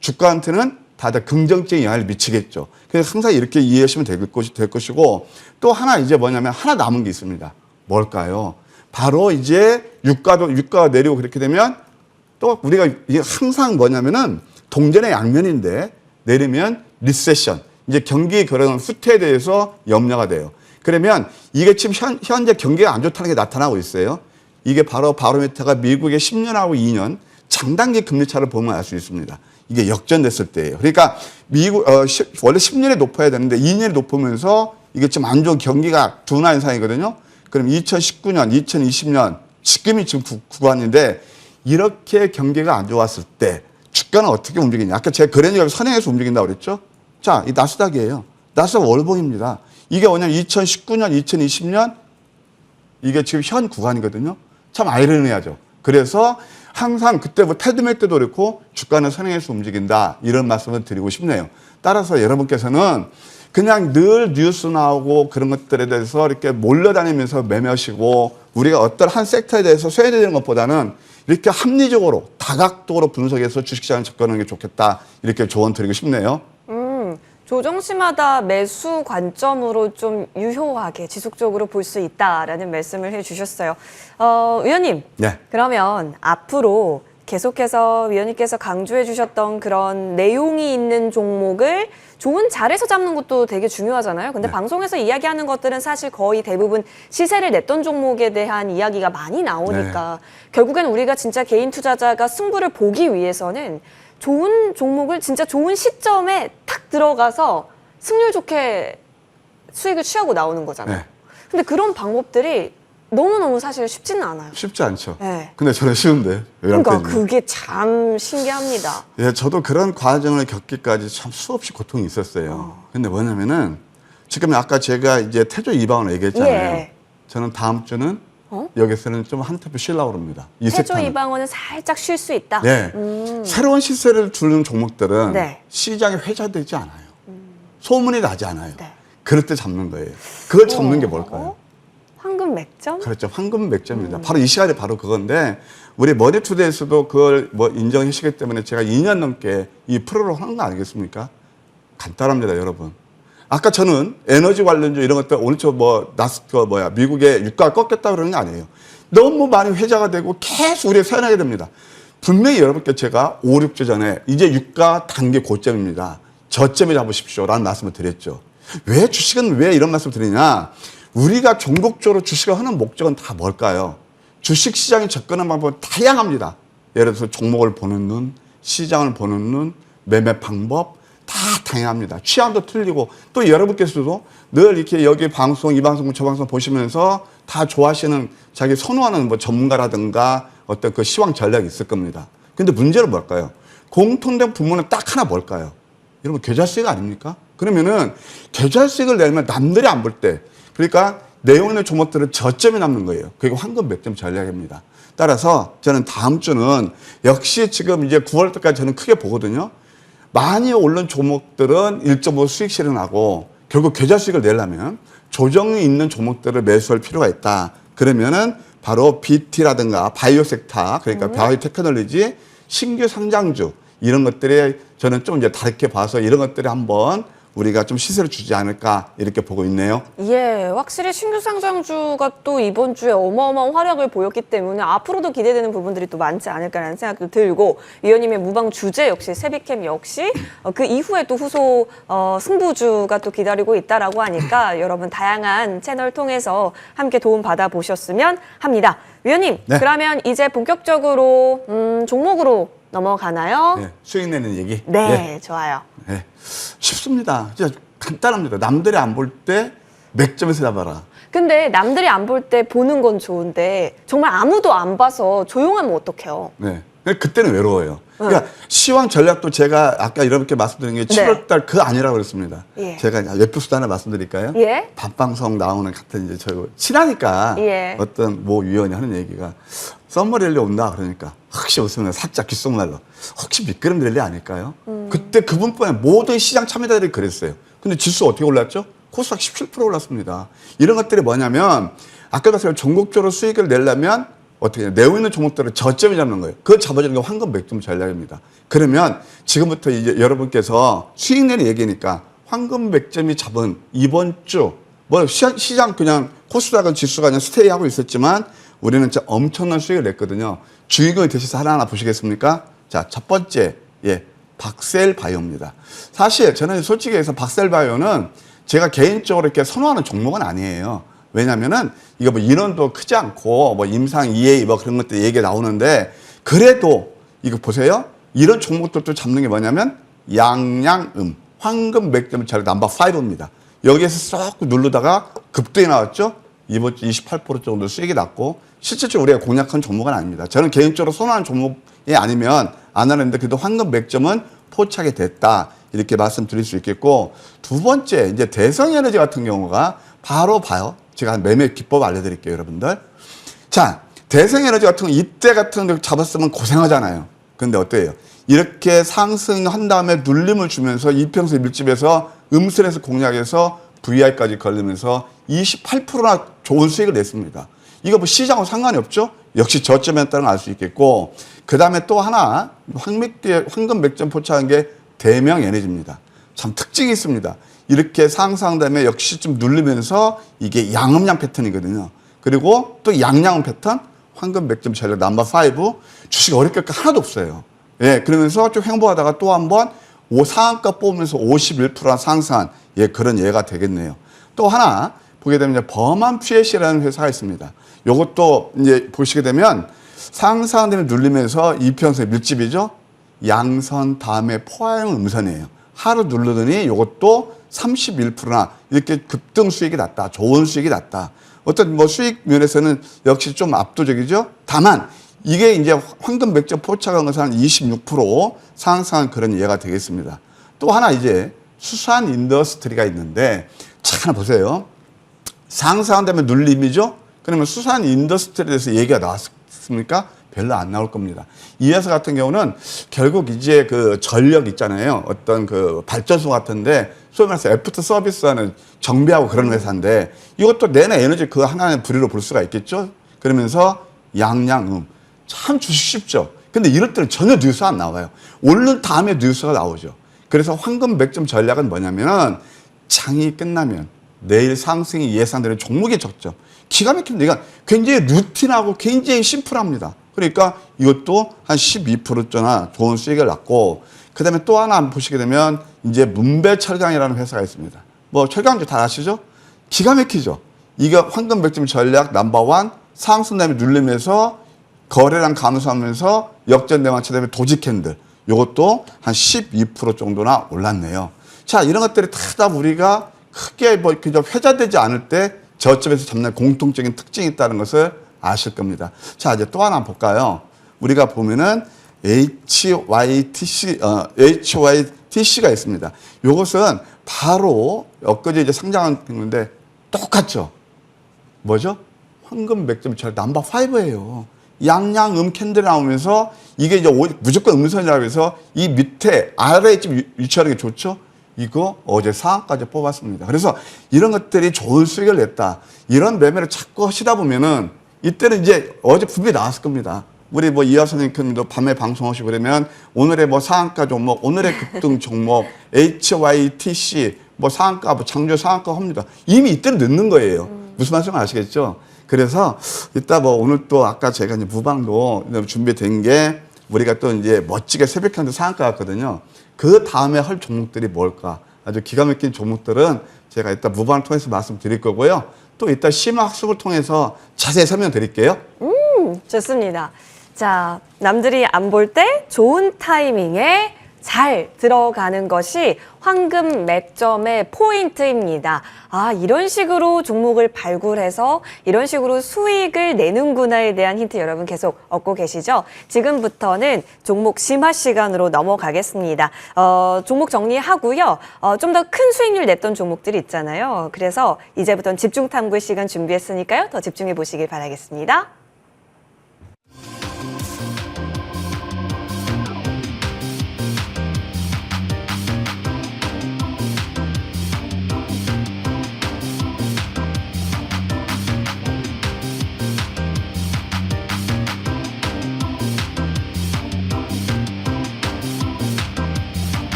E: 주가한테는 다들 긍정적인 영향을 미치겠죠. 그래서 항상 이렇게 이해하시면 될 것이고 또 하나 이제 뭐냐면 하나 남은 게 있습니다. 뭘까요? 바로 이제 유가가 내리고 그렇게 되면 또 우리가 이게 항상 뭐냐면은 동전의 양면인데 내리면 리세션, 이제 경기 그런 후퇴에 대해서 염려가 돼요. 그러면 이게 지금 현재 경기가 안 좋다는 게 나타나고 있어요. 이게 바로 바로메타가 미국의 10년하고 2년 장단기 금리 차를 보면 알 수 있습니다. 이게 역전됐을 때예요. 그러니까 미국 원래 10년에 높아야 되는데 2년에 높으면서 이게 좀 안 좋은 경기가 둔화 현상이거든요. 그럼 2019년, 2020년 지금이 지금 구간인데 이렇게 경기가 안 좋았을 때 주가는 어떻게 움직이냐. 아까 제가 그래니까 선행해서 움직인다고 그랬죠. 자, 이 나스닥이에요. 나스닥 월봉입니다. 이게 뭐냐면 2019년, 2020년 이게 지금 현 구간이거든요. 참 아이러니하죠. 그래서 항상 그때 뭐 패드맥 때도 그렇고 주가는 선행해서 움직인다. 이런 말씀을 드리고 싶네요. 따라서 여러분께서는 그냥 늘 뉴스 나오고 그런 것들에 대해서 이렇게 몰려다니면서 매매하시고 우리가 어떤 한 섹터에 대해서 쇠뇌되는 것보다는 이렇게 합리적으로 다각도로 분석해서 주식시장에 접근하는 게 좋겠다. 이렇게 조언 드리고 싶네요.
A: 조정시마다 매수 관점으로 좀 유효하게 지속적으로 볼 수 있다라는 말씀을 해주셨어요. 위원님,
E: 네.
A: 그러면 앞으로 계속해서 위원님께서 강조해 주셨던 그런 내용이 있는 종목을 좋은 자리에서 잡는 것도 되게 중요하잖아요. 근데
E: 네.
A: 방송에서 이야기하는 것들은 사실 거의 대부분 시세를 냈던 종목에 대한 이야기가 많이 나오니까 결국엔 우리가 진짜 개인 투자자가 승부를 보기 위해서는 좋은 종목을 진짜 좋은 시점에 탁 들어가서 승률 좋게 수익을 취하고 나오는 거잖아요.
E: 네.
A: 근데 그런 방법들이 너무너무 사실 쉽지는 않아요.
E: 쉽지 않죠.
A: 네.
E: 근데 저는 쉬운데.
A: 그러니까 그게 참 신기합니다.
E: 예, 저도 그런 과정을 겪기까지 참 수없이 고통이 있었어요. 근데 뭐냐면은 지금 아까 제가 이제 태조 이방을 얘기했잖아요.
A: 예.
E: 저는 다음 주는
A: 어?
E: 여기서는 좀 한 템포 쉬려고 합니다.
A: 태조
E: 이세타는.
A: 이방원은 살짝 쉴 수 있다.
E: 네. 새로운 시세를 주는 종목들은
A: 네.
E: 시장에 회자되지 않아요. 소문이 나지 않아요.
A: 네.
E: 그럴 때 잡는 거예요. 그걸 잡는 게 뭘까요?
A: 황금 맥점?
E: 그렇죠. 황금 맥점입니다. 바로 이 시간에 바로 그건데 우리 머니투데이에서도 그걸 뭐 인정해 주시기 때문에 제가 2년 넘게 이 프로를 하는 거 아니겠습니까? 간단합니다, 여러분. 아까 저는 에너지 관련주 이런 것들 오늘 미국의 유가가 꺾였다 그러는 게 아니에요. 너무 많이 회자가 되고 계속 우리가 세어나게 됩니다. 분명히 여러분께 제가 5, 6주 전에 이제 유가 단계 고점입니다. 저점에 잡으십시오라는 말씀을 드렸죠. 왜 주식은 왜 이런 말씀을 드리냐? 우리가 종국적으로 주식을 하는 목적은 다 뭘까요? 주식 시장에 접근하는 방법은 다양합니다. 예를 들어서 종목을 보는 눈, 시장을 보는 눈, 매매 방법 다 다양합니다. 취향도 틀리고 또 여러분께서도 늘 이렇게 여기 방송, 이 방송, 저 방송 보시면서 다 좋아하시는 자기 선호하는 뭐 전문가라든가 어떤 그 시황 전략이 있을 겁니다. 근데 문제는 뭘까요? 공통된 부문은 딱 하나 뭘까요? 여러분 계좌 수익 아닙니까? 그러면은 계좌 수익을 내면 남들이 안 볼 때 그러니까 내용 있는 종목들은 저점이 남는 거예요. 그게 황금 맥점 전략입니다. 따라서 저는 다음 주는 역시 지금 이제 9월 때까지 저는 크게 보거든요. 많이 오른 종목들은 1.5 수익 실현하고 결국 계좌 수익을 내려면 조정이 있는 종목들을 매수할 필요가 있다. 그러면은 바로 BT라든가 바이오 섹터, 그러니까 바이오 테크놀로지, 신규 상장주 이런 것들이 저는 좀 이제 다르게 봐서 이런 것들이 한번 우리가 좀 시세를 주지 않을까 이렇게 보고 있네요.
A: 예, 확실히 신규 상장주가 또 이번 주에 어마어마한 활약을 보였기 때문에 앞으로도 기대되는 부분들이 또 많지 않을까라는 생각도 들고 위원님의 무방 주제 역시 세비캠 역시 그 이후에 또 후소 승부주가 또 기다리고 있다라고 하니까 여러분 다양한 채널 통해서 함께 도움 받아 보셨으면 합니다. 위원님,
E: 네.
A: 그러면 이제 본격적으로 종목으로 넘어가나요?
E: 네, 수익 내는 얘기.
A: 네, 좋아요.
E: 네. 쉽습니다. 진짜 간단합니다. 남들이 안 볼 때 맥점에서 잡아라.
A: 근데 남들이 안 볼 때 보는 건 좋은데 정말 아무도 안 봐서 조용하면 어떡해요?
E: 네. 그때는 외로워요. 그러니까 시황 전략도 제가 아까 이렇게 말씀드린 게 7월달 그 아니라고 그랬습니다.
A: 예.
E: 제가 웹표수도 하나 말씀드릴까요?
A: 예.
E: 밥방송 나오는 같은 이제 저 친하니까
A: 예.
E: 어떤 모 위원이 하는 얘기가 썸머랠리 온다 그러니까 혹시 웃으면 살짝 귓속말로 혹시 미끄럼랠리 아닐까요? 그때 그분뿐만 모든 시장 참여자들이 그랬어요. 근데 지수 어떻게 올랐죠? 코스닥 17% 올랐습니다. 이런 것들이 뭐냐면 아까 말씀 전국적으로 수익을 내려면 어떻게 해요? 내고 있는 종목들을 저점에 잡는 거예요. 그걸 잡아주는 게 황금 맥점 전략입니다. 그러면 지금부터 이제 여러분께서 수익 내는 얘기니까 황금 맥점이 잡은 이번 주 뭐 시장 그냥 코스닥은 지수가 그냥 스테이하고 있었지만 우리는 진짜 엄청난 수익을 냈거든요. 주인공이 되셔서 하나하나 보시겠습니까? 자, 첫 번째, 박셀바이오입니다. 사실 저는 솔직히 해서 박셀바이오는 제가 개인적으로 이렇게 선호하는 종목은 아니에요. 왜냐면은 이거 뭐 인원도 크지 않고 뭐 임상 EA 뭐 그런 것들 얘기가 나오는데 그래도 이거 보세요. 이런 종목들도 잡는 게 뭐냐면 양양음, 황금 맥점 전략 넘버 5입니다. 여기에서 쏙 누르다가 급등이 나왔죠. 이번 주 28% 정도 수익이 났고 실질적으로 우리가 공략한 종목은 아닙니다. 저는 개인적으로 선호하는 종목이 아니면 안 하는데 그래도 황금 맥점은 포착이 됐다. 이렇게 말씀드릴 수 있겠고 두 번째 이제 대성에너지 같은 경우가 바로 봐요. 제가 매매 기법 알려드릴게요, 여러분들. 자, 대성에너지 같은 거 이때 같은 거 잡았으면 고생하잖아요. 근데 어때요? 이렇게 상승한 다음에 눌림을 주면서 이평선 밀집에서 음선에서 공략해서 VI까지 걸리면서 28%나 좋은 수익을 냈습니다. 이거 뭐 시장하고 상관이 없죠? 역시 저점에 따라 알 수 있겠고 그 다음에 또 하나 황금 맥점 포착한 게 대명에너지입니다. 참 특징이 있습니다. 이렇게 상승한 다음에 역시 좀 누르면서 이게 양음양 패턴이거든요. 그리고 또 양양음 패턴, 황금 맥점 전략 넘버 5 주식 어렵게 하나도 없어요. 예, 그러면서 좀 횡보하다가 또 한번 상한가 뽑으면서 51% 상승한 그런 예가 되겠네요. 또 하나 보게 되면 범한 PS라는 회사가 있습니다. 이것도 이제 보시게 되면 상승되면 눌리면서 이평선 밀집이죠. 양선 다음에 포화형 음선이에요. 하루 누르더니 이것도 31%나 이렇게 급등 수익이 났다. 좋은 수익이 났다. 어떤 뭐 수익 면에서는 역시 좀 압도적이죠. 다만 이게 이제 황금 맥점 포착한 것은 한 26% 상승한 그런 예가 되겠습니다. 또 하나 이제 수산 인더스트리가 있는데 자 하나 보세요. 상승한 다음에 눌림이죠. 그러면 수산 인더스트리에 대해서 얘기가 나왔습니까? 별로 안 나올 겁니다. 이 회사 같은 경우는 결국 이제 그 전력 있잖아요. 어떤 그 발전소 같은데 소위 말해서 애프터 서비스하는 정비하고 그런 회사인데 이것도 내내 에너지 그 하나의 부류로 볼 수가 있겠죠. 그러면서 양양음 참 주식 쉽죠. 근데 이럴 때는 전혀 뉴스 안 나와요. 오늘 다음에 뉴스가 나오죠. 그래서 황금 100점 전략은 뭐냐면 장이 끝나면 내일 상승이 예상되는 종목의 적점. 기가 막힙니다. 이건 굉장히 루틴하고 굉장히 심플합니다. 그러니까 이것도 한 12%나 좋은 수익을 났고, 그 다음에 또 하나 한번 보시게 되면 이제 문배철강이라는 회사가 있습니다. 뭐 철강주 다 아시죠? 기가 막히죠? 이거 황금 100점 전략 넘버원 상승 다음에 눌리면서 거래량 감소하면서 역전대왕치 다음에 도지캔들. 요것도 한 12% 정도나 올랐네요. 자, 이런 것들이 다 우리가 크게 뭐 그저 회자되지 않을 때 저점에서 잡는 공통적인 특징이 있다는 것을 아실 겁니다. 자, 이제 또 하나 볼까요? 우리가 보면은 HYTC가 있습니다. 요것은 바로 엊그제 이제 상장한 건데 똑같죠? 뭐죠? 황금 100점 전략 넘버 5예요. 양양음 캔들 나오면서 이게 이제 무조건 음선이라고 해서 이 밑에 아래에 좀 위치하는 게 좋죠? 이거 어제 상한까지 뽑았습니다. 그래서 이런 것들이 좋은 수익을 냈다. 이런 매매를 자꾸 하시다 보면은 이때는 이제 어제 분명히 나왔을 겁니다. 우리 뭐 이하 선생님도 밤에 방송하시고 그러면 오늘의 뭐 상한가 종목, 오늘의 급등 종목, HYTC, 뭐 상한가, 뭐 장주 상한가 합니다. 이미 이때는 늦는 거예요. 무슨 말씀을 아시겠죠? 그래서 이따 뭐 오늘 또 아까 제가 이제 무방도 준비된 게 우리가 또 이제 멋지게 새벽형도 상한가 같거든요. 그 다음에 할 종목들이 뭘까? 아주 기가 막힌 종목들은 제가 이따 무방을 통해서 말씀드릴 거고요. 또 이따 심화학습을 통해서 자세히 설명드릴게요.
A: 좋습니다. 자, 남들이 안 볼 때 좋은 타이밍에 잘 들어가는 것이 황금 맥점의 포인트입니다. 아, 이런 식으로 종목을 발굴해서 이런 식으로 수익을 내는구나에 대한 힌트 여러분 계속 얻고 계시죠? 지금부터는 종목 심화 시간으로 넘어가겠습니다. 종목 정리하고요. 좀 더 큰 수익률 냈던 종목들이 있잖아요. 그래서 이제부터는 집중 탐구 시간 준비했으니까요. 더 집중해 보시길 바라겠습니다.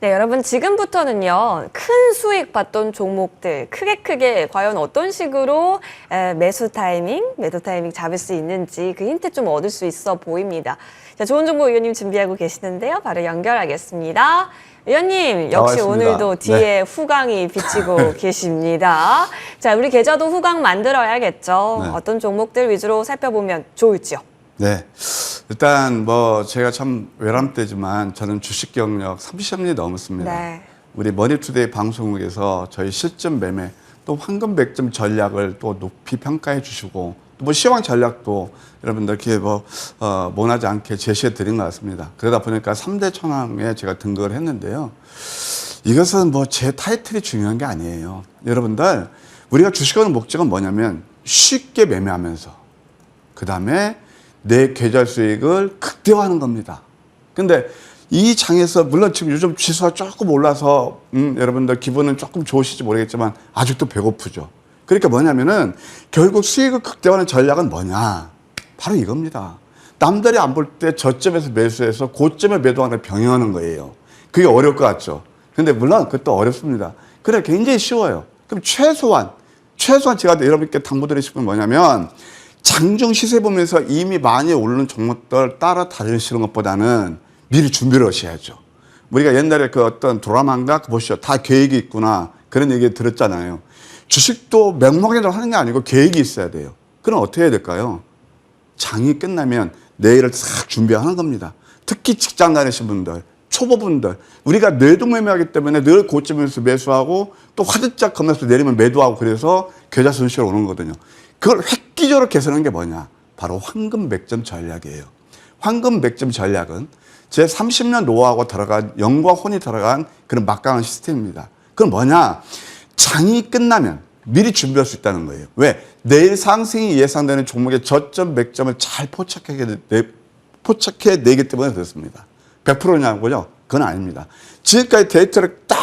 A: 네, 여러분 지금부터는요. 큰 수익 봤던 종목들 크게 과연 어떤 식으로 매수 타이밍, 매도 타이밍 잡을 수 있는지 그 힌트 좀 얻을 수 있어 보입니다. 자, 좋은 정보 의원님 준비하고 계시는데요. 바로 연결하겠습니다. 의원님, 역시
E: 나와있습니다.
A: 오늘도 뒤에 후광이 비치고 계십니다. 자, 우리 계좌도 후광 만들어야겠죠.
E: 네.
A: 어떤 종목들 위주로 살펴보면 좋을지요?
E: 네. 일단 뭐 제가 참 외람되지만 저는 주식 경력 30년이 넘었습니다.
A: 네.
E: 우리 머니투데이 방송국에서 저희 실전 매매 또 황금 100점 전략을 또 높이 평가해 주시고 또 뭐 시황 전략도 여러분들 이렇게 뭐 모나지 않게 제시해 드린 것 같습니다. 그러다 보니까 3대 천왕에 제가 등극을 했는데요. 이것은 뭐 제 타이틀이 중요한 게 아니에요. 여러분들 우리가 주식하는 목적은 뭐냐면 쉽게 매매하면서 그 다음에 내 계좌 수익을 극대화하는 겁니다. 근데 이 장에서 물론 지금 요즘 지수가 조금 올라서 여러분들 기분은 조금 좋으실지 모르겠지만 아직도 배고프죠. 그러니까 뭐냐면은 결국 수익을 극대화하는 전략은 뭐냐? 바로 이겁니다. 남들이 안 볼 때 저점에서 매수해서 고점에 매도하는 병행하는 거예요. 그게 어려울 것 같죠. 근데 물론 그것도 어렵습니다. 그래 굉장히 쉬워요. 그럼 최소한 제가 여러분께 당부드리고 싶은 건 뭐냐면 장중 시세 보면서 이미 많이 오르는 종목들 따라 다니시는 것보다는 미리 준비를 하셔야죠. 우리가 옛날에 그 어떤 드라마인가 보시죠. 다 계획이 있구나. 그런 얘기 들었잖아요. 주식도 맹목적으로 하는 게 아니고 계획이 있어야 돼요. 그럼 어떻게 해야 될까요? 장이 끝나면 내일을 싹 준비하는 겁니다. 특히 직장 다니신 분들, 초보분들, 우리가 뇌동매매하기 때문에 늘 고점에서 매수하고 또 화들짝 겁나서 내리면 매도하고 그래서 계좌 손실 오는 거거든요. 그걸 획기적으로 개선한 게 뭐냐? 바로 황금 맥점 전략이에요. 황금 맥점 전략은 제 30년 노하우가 들어간 영과 혼이 들어간 그런 막강한 시스템입니다. 그건 뭐냐? 장이 끝나면 미리 준비할 수 있다는 거예요. 왜? 내일 상승이 예상되는 종목의 저점 맥점을 잘 포착해내기 때문에 그렇습니다. 100%냐고요? 그건 아닙니다. 지금까지 데이터를 딱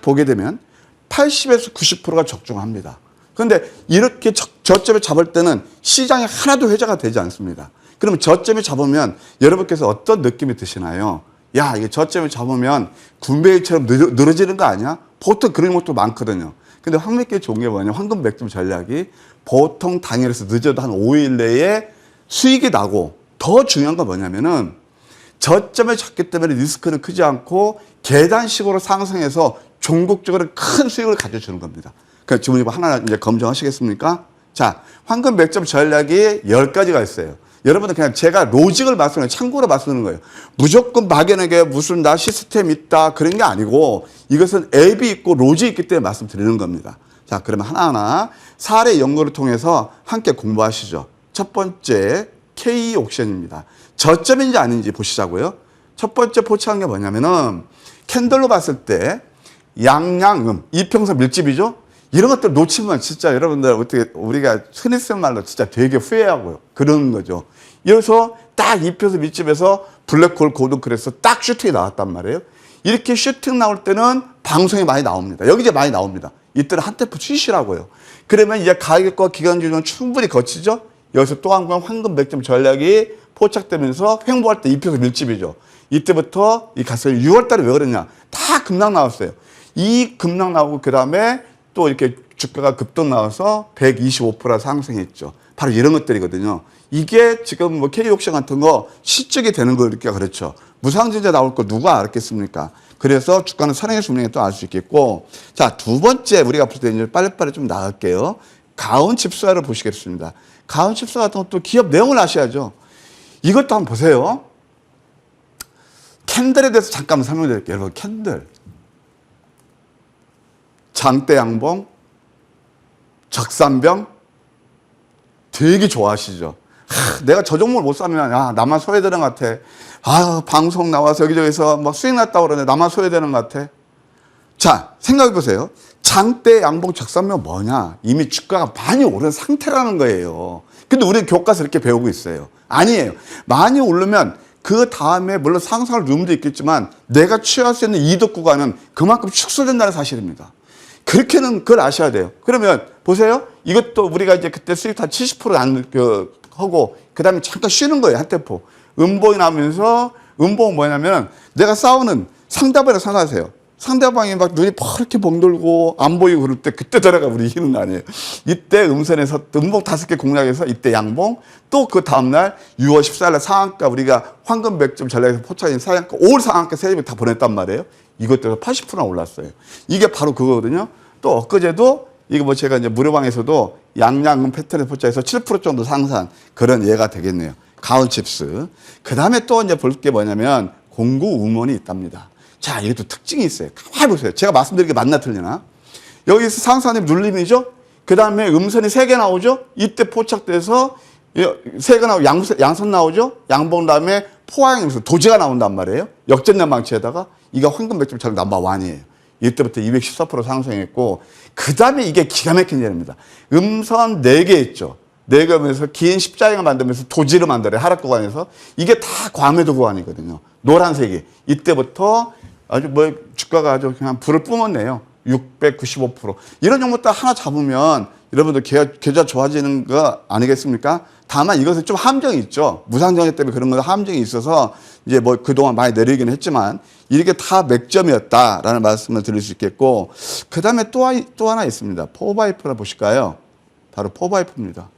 E: 보게 되면 80에서 90%가 적중합니다. 그런데 이렇게 저점을 잡을 때는 시장이 하나도 회자가 되지 않습니다. 그러면 저점을 잡으면 여러분께서 어떤 느낌이 드시나요? 야, 이게 저점을 잡으면 군배일처럼 늘어지는 거 아니야? 보통 그런 것도 많거든요. 근데 황매끼리 좋은 게 뭐냐? 황금 맥점 전략이 보통 당일에서 늦어도 한 5일 내에 수익이 나고 더 중요한 건 뭐냐면은 저점을 잡기 때문에 리스크는 크지 않고 계단식으로 상승해서 종국적으로 큰 수익을 가져주는 겁니다. 그러니까 지금 이거 하나 이제 검증하시겠습니까? 자, 황금 맥점 전략이 10가지가 있어요. 여러분들 그냥 제가 로직을 말씀해요. 참고로 말씀하는 거예요. 무조건 막연하게 무슨 나 시스템 있다 그런 게 아니고 이것은 앱이 있고 로직이 있기 때문에 말씀드리는 겁니다. 자, 그러면 하나하나 사례 연구를 통해서 함께 공부하시죠. 첫 번째 K 옥션입니다. 저점인지 아닌지 보시자고요. 첫 번째 포착한 게 뭐냐면은 캔들로 봤을 때 양양음 이평선 밀집이죠. 이런 것들 놓치면 진짜 여러분들 어떻게 우리가 흔히 쓰는 말로 진짜 되게 후회하고요. 그런 거죠. 이어서 딱 이평선 밀집에서 블랙홀 고등클에서 딱 슈팅이 나왔단 말이에요. 이렇게 슈팅 나올 때는 방송이 많이 나옵니다. 여기 이제 많이 나옵니다. 이때는 한 템포 쉬시라고요. 그러면 이제 가격과 기간 조정은 충분히 거치죠. 여기서 또 한 번 황금 맥점 전략이 포착되면서 횡보할 때 이평선 밀집이죠. 이때부터 이 갔어요. 6월 달에 왜 그랬냐? 다 급락 나왔어요. 이 급락 나오고 그다음에 또 이렇게 주가가 급등 나와서 125% 상승했죠. 바로 이런 것들이거든요. 이게 지금 뭐 K옥션 같은 거 실적이 되는 거니까 그렇죠. 무상증자 나올 거 누가 알았겠습니까? 그래서 주가는 선행의 수명에 또 알 수 있겠고. 자, 두 번째 우리가 볼 때 이제 빨리빨리 좀 나갈게요. 가온칩스화를 보시겠습니다. 가온칩스 같은 것도 기업 내용을 아셔야죠. 이것도 한번 보세요. 캔들에 대해서 잠깐 설명드릴게요. 여러분, 캔들. 장대 양봉, 적산병 되게 좋아하시죠. 내가 저 종목을 못 사면 나만 소외되는 것 같아. 방송 나와서 여기저기서 막 수익 났다고 그러는데 나만 소외되는 것 같아. 자, 생각해 보세요. 장대 양봉 적산병 뭐냐? 이미 주가가 많이 오른 상태라는 거예요. 근데 우리는 교과서 이렇게 배우고 있어요. 아니에요. 많이 오르면 그 다음에 물론 상승할 룸도 있겠지만 내가 취할 수 있는 이득 구간은 그만큼 축소된다는 사실입니다. 그렇게는 그걸 아셔야 돼요. 그러면 보세요. 이것도 우리가 이제 그때 수익 한 70% 하고 그다음에 잠깐 쉬는 거예요. 한 템포. 음봉이 나오면서 음봉은 뭐냐면 내가 싸우는 상대방이랑 생각하세요. 상대방이 막 눈이 퍼렇게 벙돌고 안 보이고 그럴 때 그때 들어가 우리 이기는 거 아니에요. 이때 음선에서 음봉 5개 공략해서 이때 양봉 또 그 다음날 6월 14일 날 상한가 우리가 황금 맥점 전략에서 포착인 상한가 올 상한가 세 집을 다 보냈단 말이에요. 이것도 80%나 올랐어요. 이게 바로 그거거든요. 또 엊그제도 이거 뭐 제가 이제 무료방에서도 양양금 패턴에 포착해서 7% 정도 상승한 그런 예가 되겠네요. 가온칩스. 그 다음에 또 이제 볼 게 뭐냐면 공구 우먼이 있답니다. 자, 이것도 특징이 있어요. 가만히 보세요. 제가 말씀드린 게 맞나 틀리나? 여기서 상승하는 눌림이죠? 그 다음에 음선이 3개 나오죠? 이때 포착돼서 3개 나오고 양선 나오죠? 양봉 다음에 포항에서 도지가 나온단 말이에요. 역전된 망치에다가 이거 황금 맥점 전략 넘버1이에요. 이때부터 214% 상승했고 그 다음에 이게 기가 막힌 예입니다. 음선 4개 있죠. 4개 하면서 긴 십자인을 만들면서 도지를 만들어요. 하락 구간에서. 이게 다 과매도 구간이거든요. 노란색이. 이때부터 아주 뭐 주가가 아주 그냥 불을 뿜었네요. 695%. 이런 종목들 하나 잡으면 여러분들 계좌 좋아지는 거 아니겠습니까? 다만 이것은 좀 함정이 있죠. 무상정액 때문에 그런 거 함정이 있어서 이제 뭐 그동안 많이 내리긴 했지만 이게 다 맥점이었다라는 말씀을 드릴 수 있겠고 그 다음에 또 하나 있습니다. 포바이프를 보실까요? 바로 포바이프입니다.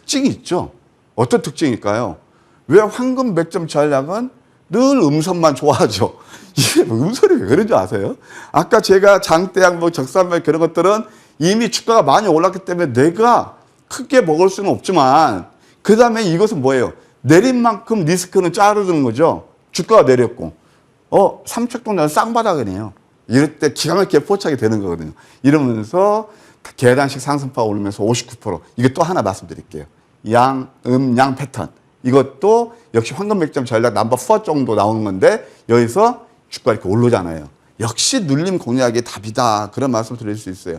E: 특징이 있죠. 어떤 특징일까요? 왜 황금 100점 전략은 늘 음선만 좋아하죠? 이게 뭐 음선이 왜 그런지 아세요? 아까 제가 장대양, 뭐 적산맥 그런 것들은 이미 주가가 많이 올랐기 때문에 내가 크게 먹을 수는 없지만 그 다음에 이것은 뭐예요? 내린 만큼 리스크는 짜르는 거죠. 주가가 내렸고 삼척동자는 쌍바닥이네요. 이럴 때 기가 막히게 포착이 되는 거거든요. 이러면서 계단식 상승파가 오르면서 59%. 이거 또 하나 말씀드릴게요. 양 패턴. 이것도 역시 황금 100점 전략 넘버 4 정도 나오는 건데 여기서 주가 이렇게 오르잖아요. 역시 눌림 공략이 답이다. 그런 말씀 드릴 수 있어요.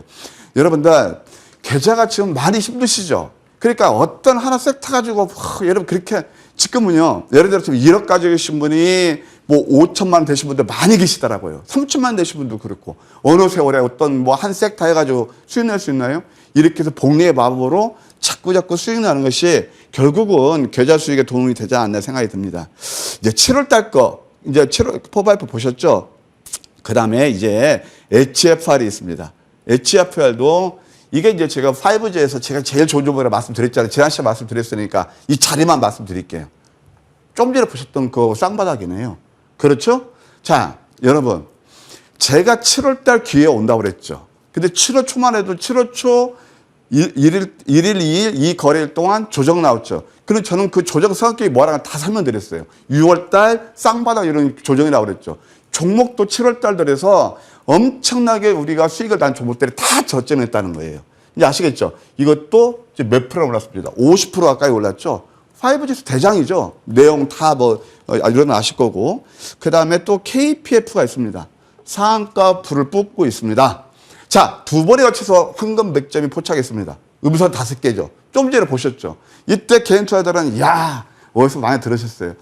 E: 여러분들 계좌가 지금 많이 힘드시죠? 그러니까 어떤 하나 섹터 가지고 여러분 그렇게 지금은요. 예를 들어서 1억 가지고 계신 분이 뭐 5천만 원 되신 분들 많이 계시더라고요. 3천만 원 되신 분도 그렇고 어느 세월에 어떤 뭐 한 섹터 해가지고 수익 낼 수 있나요? 이렇게 해서 복리의 마법으로 자꾸 수익 나는 것이 결국은 계좌 수익에 도움이 되지 않나 생각이 듭니다. 이제 7월 달 거 이제 7월 포바이프 보셨죠? 그 다음에 이제 HFR이 있습니다. HFR도 이게 이제 제가 5G에서 제가 제일 좋은 정보라 말씀드렸잖아요. 지난 시간에 말씀드렸으니까 이 자리만 말씀드릴게요. 좀 전에 보셨던 그 쌍바닥이네요. 그렇죠? 자, 여러분. 제가 7월 달 기회에 온다고 그랬죠. 근데 7월 초만 해도 7월 초 1일, 2일, 이 거래일 동안 조정 나왔죠. 그럼 저는 그 조정 성격이 뭐라고 다 설명드렸어요. 6월 달 쌍바닥 이런 조정이 나오고 그랬죠. 종목도 7월 달 들어서 엄청나게 우리가 수익을 난 종목들이 다 저점했다는 거예요. 이제 아시겠죠? 이것도 이제 몇 프로 올랐습니다. 50% 가까이 올랐죠. 5G에서 대장이죠. 내용 다 이런 아실 거고. 그 다음에 또 KPF가 있습니다. 상한가 불을 뿜고 있습니다. 자, 두 번에 걸쳐서 황금 100점이 포착했습니다. 음선 5개죠. 좀 전에 보셨죠? 이때 개인 투자자들은 어디서 많이 들으셨어요.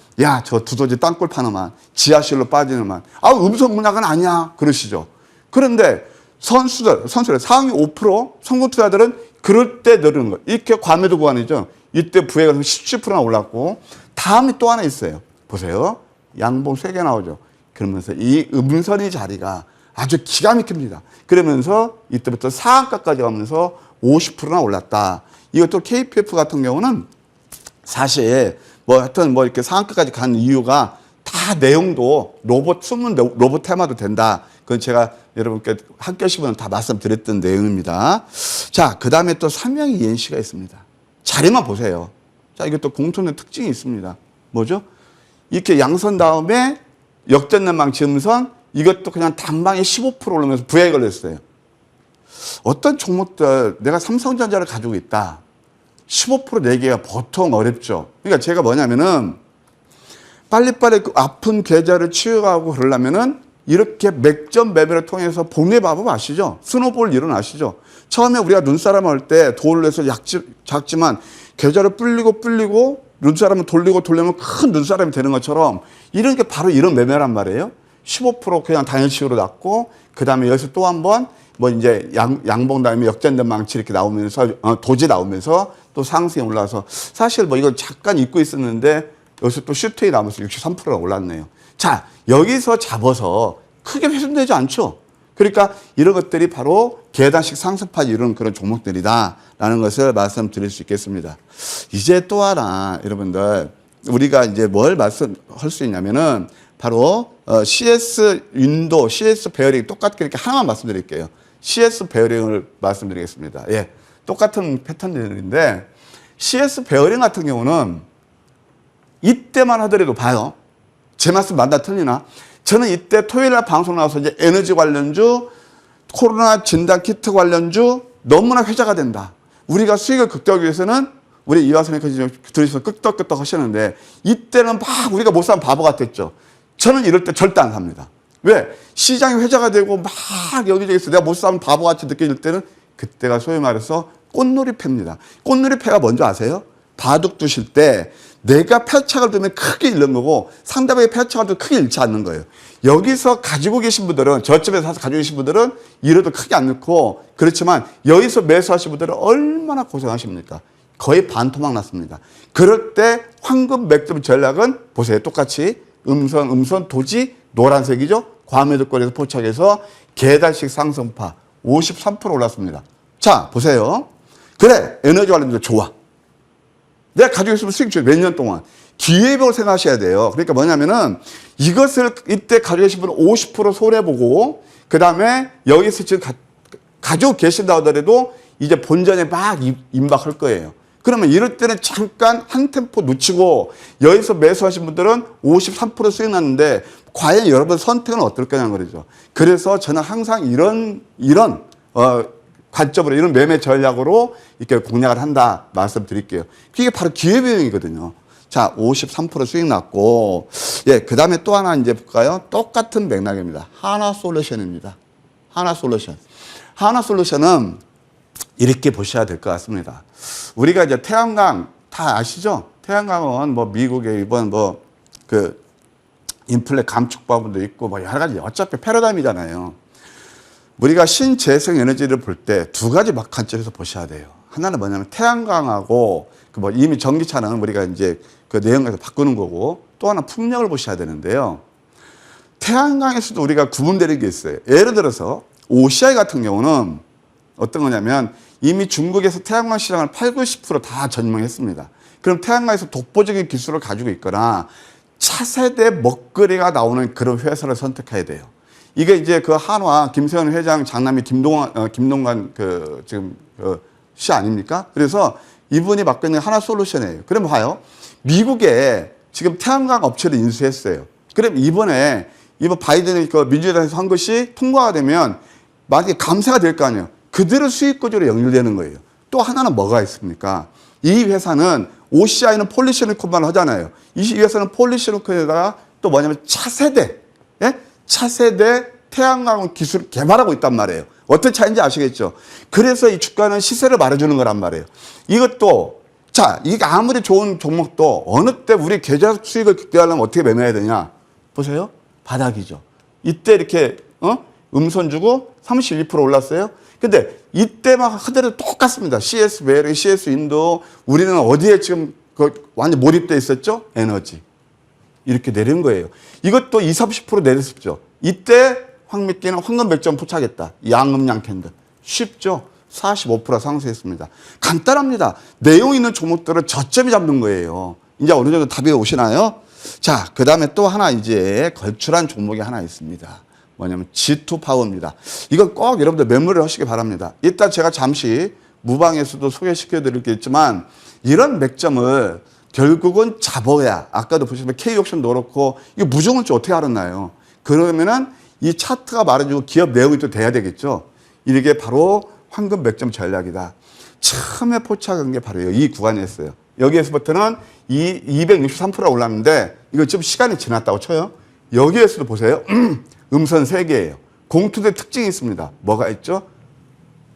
E: 저 두더지 땅굴 파너만, 지하실로 빠지는만. 음선 문학은 아니야. 그러시죠. 그런데 선수들, 상위 5% 성공 투자들은 그럴 때 늘는 거. 이렇게 과매도 구간이죠. 이때 부회가 17%나 올랐고, 다음에 또 하나 있어요. 보세요. 양봉 3개 나오죠. 그러면서 이 음선의 자리가 아주 기가 막힙니다. 그러면서 이때부터 상한가까지 가면서 50%나 올랐다. 이것도 KPF 같은 경우는 사실 하여튼 이렇게 상한가까지 간 이유가 다 내용도 숨은 로봇 테마도 된다. 그건 제가 여러분께 함께 하신 분은 다 말씀드렸던 내용입니다. 자, 그 다음에 또 삼양이 ENC가 있습니다. 자리만 보세요. 자, 이것도 공통된 특징이 있습니다. 뭐죠? 이렇게 양선 다음에 역전연망 지음선, 이것도 그냥 단방에 15% 오르면서 부하에 걸렸어요. 어떤 종목들, 내가 삼성전자를 가지고 있다. 15% 내기가 보통 어렵죠. 그러니까 제가 뭐냐면은 빨리빨리 그 아픈 계좌를 치유하고 그러려면은 이렇게 맥점 매매를 통해서 복리의 마법 아시죠? 스노볼 이론 아시죠? 처음에 우리가 눈사람 할 때 돌려서 작지만 계좌를 불리고 눈사람을 돌리면 큰 눈사람이 되는 것처럼 이런 게 바로 이런 매매란 말이에요. 15% 그냥 단일치유로 났고 그 다음에 여기서 또 한 번 이제 양봉 다음에 역전된 망치 이렇게 나오면서 도지 나오면서 또 상승이 올라서 사실 이걸 잠깐 잊고 있었는데 여기서 또 슈트이 나오면서 63%가 올랐네요. 자, 여기서 잡아서 크게 훼손되지 않죠. 그러니까 이런 것들이 바로 계단식 상승파 이런 그런 종목들이다라는 것을 말씀드릴 수 있겠습니다. 이제 또 하나 여러분들 우리가 이제 뭘 말씀할 수 있냐면은 바로 CS 윈도, CS 베어링 똑같게 이렇게 하나만 말씀드릴게요. CS 베어링을 말씀드리겠습니다. 예, 똑같은 패턴들인데 CS 베어링 같은 경우는 이때만 하더라도 봐요. 제 말씀 맞나 틀리나? 저는 이때 토요일날 방송 나와서 이제 에너지 관련주, 코로나 진단 키트 관련주 너무나 회자가 된다. 우리가 수익을 극대화하기 위해서는 우리 이화선생님까지 들으셔서 끄떡끄떡 하시는데 이때는 막 우리가 못 사면 바보 같았죠. 저는 이럴 때 절대 안 삽니다. 왜? 시장이 회자가 되고 막 여기저기서 내가 못 사면 바보같이 느껴질 때는 그때가 소위 말해서 꽃놀이패입니다. 꽃놀이패가 뭔지 아세요? 바둑 두실 때 내가 패착을 두면 크게 잃는 거고 상대방이 패착을 두면 크게 잃지 않는 거예요. 여기서 가지고 계신 분들은 저점에서 사서 가지고 계신 분들은 이래도 크게 안 넣고 그렇지만 여기서 매수하신 분들은 얼마나 고생하십니까? 거의 반토막 났습니다. 그럴 때 황금 100점 전략은 보세요. 똑같이 음선 도지 노란색이죠. 과매도권에서 포착해서 계단식 상승파 53% 올랐습니다. 자 보세요. 그래 에너지 관련주 좋아. 내가 가지고 있으면 수익 줘요. 몇 년 동안. 기회비용을 생각하셔야 돼요. 그러니까 뭐냐면은 이것을 이때 가지고 계신 분은 50% 손해보고 그 다음에 여기서 지금 가지고 계신다 하더라도 이제 본전에 막 임박할 거예요. 그러면 이럴 때는 잠깐 한 템포 놓치고 여기서 매수하신 분들은 53% 수익 났는데 과연 여러분 선택은 어떨 거냐는 거죠. 그래서 저는 항상 이런 관점으로 이런 매매 전략으로 이렇게 공략을 한다 말씀드릴게요. 이게 바로 기회비용이거든요. 자, 53% 수익 났고, 예, 그 다음에 또 하나 이제 볼까요? 똑같은 맥락입니다. 하나솔루션입니다. 하나솔루션. 하나솔루션은 이렇게 보셔야 될 것 같습니다. 우리가 이제 태양광 다 아시죠? 태양광은 뭐 미국의 이번 뭐 그 인플레 감축 법안도 있고 뭐 여러 가지 어차피 패러다임이잖아요. 우리가 신재생 에너지를 볼 때 두 가지 관점에서 보셔야 돼요. 하나는 뭐냐면 태양광하고 그 뭐 이미 전기차는 우리가 이제 그 내연가에서 바꾸는 거고 또 하나 풍력을 보셔야 되는데요. 태양광에서도 우리가 구분되는 게 있어요. 예를 들어서 OCI 같은 경우는 어떤 거냐면 이미 중국에서 태양광 시장을 80~90%다 전망했습니다. 그럼 태양광에서 독보적인 기술을 가지고 있거나 차세대 먹거리가 나오는 그런 회사를 선택해야 돼요. 이게 이제 그 한화 김세현 회장 장남이 김동관 그 지금 씨 아닙니까? 그래서 이분이 맡고 있는 하나솔루션이에요. 그럼 봐요. 미국에 지금 태양광 업체를 인수했어요. 그럼 이번 바이든이 그 민주당에서 한 것이 통과가 되면 만약에 감세가 될 거 아니에요. 그대로 수익 구조로 연결되는 거예요. 또 하나는 뭐가 있습니까? 이 회사는 OCI는 폴리시리콘만 하잖아요. 이 회사는 폴리시리콘에다가 또 뭐냐면 차세대, 예? 차세대 태양광 기술을 개발하고 있단 말이에요. 어떤 차이인지 아시겠죠? 그래서 이 주가는 시세를 말해주는 거란 말이에요. 이것도 자, 이게 아무리 좋은 종목도 어느 때 우리 계좌 수익을 극대화하려면 어떻게 매매해야 되냐? 보세요. 바닥이죠. 이때 이렇게 음선 주고 32% 올랐어요. 근데 이때만 하더라도 똑같습니다. CS 베리, CS 인도 우리는 어디에 지금 완전 몰입돼 있었죠? 에너지. 이렇게 내린 거예요. 이것도 20~30% 내렸었죠. 이때 황미끼는 황금 100점 포착했다. 양음양 캔들. 쉽죠? 45% 상승했습니다. 간단합니다. 내용 있는 종목들은 저점이 잡는 거예요. 이제 어느 정도 답이 오시나요? 자, 그 다음에 또 하나 이제 걸출한 종목이 하나 있습니다. 뭐냐면 G2 파워입니다. 이건 꼭 여러분들 메모를 하시기 바랍니다. 이따 제가 잠시 무방에서도 소개시켜 드리겠지만 이런 맥점을 결국은 잡아야 아까도 보시면 K옥션도 그렇고 이거 무정을지 어떻게 알았나요? 그러면은 이 차트가 말해주고 기업 내용이 또 돼야 되겠죠. 이게 바로 황금 맥점 전략이다. 처음에 포착한 게 바로 이 구간이었어요. 여기에서부터는 263%가 올랐는데 이거 좀 시간이 지났다고 쳐요. 여기에서도 보세요. 음선 3개예요. 공투대 특징이 있습니다. 뭐가 있죠?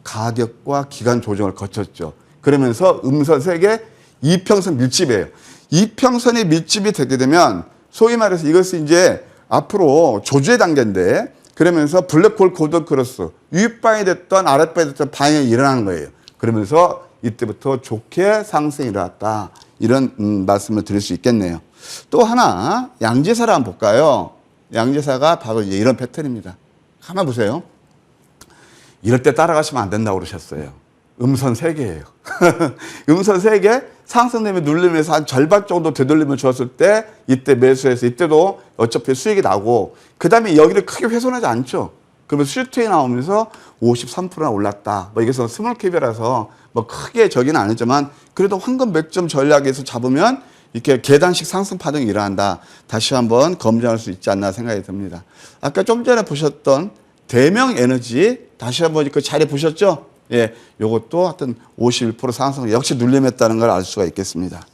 E: 가격과 기간 조정을 거쳤죠. 그러면서 음선 3개, 이평선 밀집이에요. 이평선이 밀집이 되게 되면 소위 말해서 이것이 이제 앞으로 조주의 단계인데 그러면서 블랙홀 골든 크로스 윗방이 됐던 아랫방이 됐던 방향이 일어나는 거예요. 그러면서 이때부터 좋게 상승이 일어났다. 이런 말씀을 드릴 수 있겠네요. 또 하나 양지사를 한번 볼까요? 양지사가 바로 이제 이런 패턴입니다. 한번 보세요. 이럴 때 따라가시면 안 된다고 그러셨어요. 음선 3개예요. 음선 3개 상승되면 눌리면서 한 절반 정도 되돌림을 주었을 때 이때 매수해서 이때도 어차피 수익이 나고 그 다음에 여기를 크게 훼손하지 않죠. 그러면 슈트에 나오면서 53%나 올랐다. 뭐 이것은 스몰캡이라서 뭐 크게 저기는 아니지만 그래도 황금 맥점 전략에서 잡으면 이렇게 계단식 상승 파동이 일어난다. 다시 한번 검증할 수 있지 않나 생각이 듭니다. 아까 좀 전에 보셨던 대명 에너지 다시 한번 그 자리 보셨죠? 예, 요것도 하여튼 51% 상승 역시 눌림했다는 걸 알 수가 있겠습니다.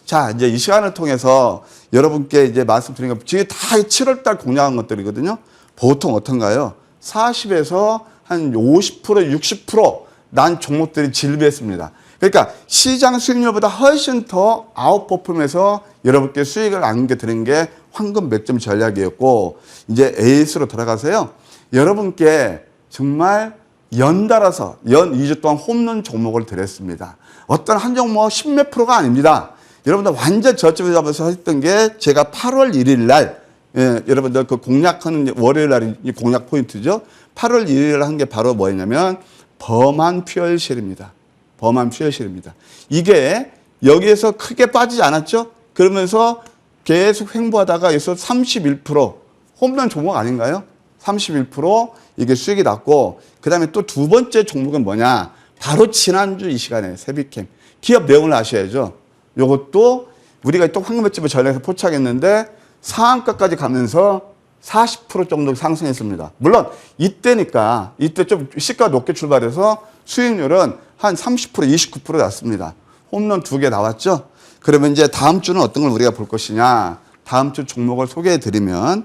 E: 자, 이제 이 시간을 통해서 여러분께 이제 말씀드린 것, 지금 다 7월달 공략한 것들이거든요. 보통 어떤가요? 40에서 한 50%, 60% 종목들이 질비했습니다. 그러니까 시장 수익률보다 훨씬 더 아웃퍼폼해서 여러분께 수익을 안겨드린 게 황금 맥점 전략이었고, 이제 에이스로 들어가서요. 여러분께 정말 연달아서 연 2주 동안 홈런 종목을 드렸습니다. 어떤 한 종목 10몇 프로가 아닙니다. 여러분들 완전 저점에 잡아서 했던 게 제가 8월 1일 날, 예, 여러분들 그 공략하는 월요일 날이 공략 포인트죠. 8월 1일 한 게 바로 뭐였냐면 범한 퓨얼실입니다. 범한 퓨얼실입니다. 이게 여기에서 크게 빠지지 않았죠? 그러면서 계속 횡보하다가 여기서 31% 홈런 종목 아닌가요? 31% 이게 수익이 났고 그다음에 또 두 번째 종목은 뭐냐? 바로 지난주 이 시간에 세비캠 기업 내용을 아셔야죠. 요것도 우리가 또 황금집을 전략에서 포착했는데 상한가까지 가면서 40% 정도 상승했습니다. 물론 이때니까 이때 좀 시가 높게 출발해서 수익률은 한 30%, 29% 났습니다. 홈런 2개 나왔죠? 그러면 이제 다음 주는 어떤 걸 우리가 볼 것이냐? 다음 주 종목을 소개해 드리면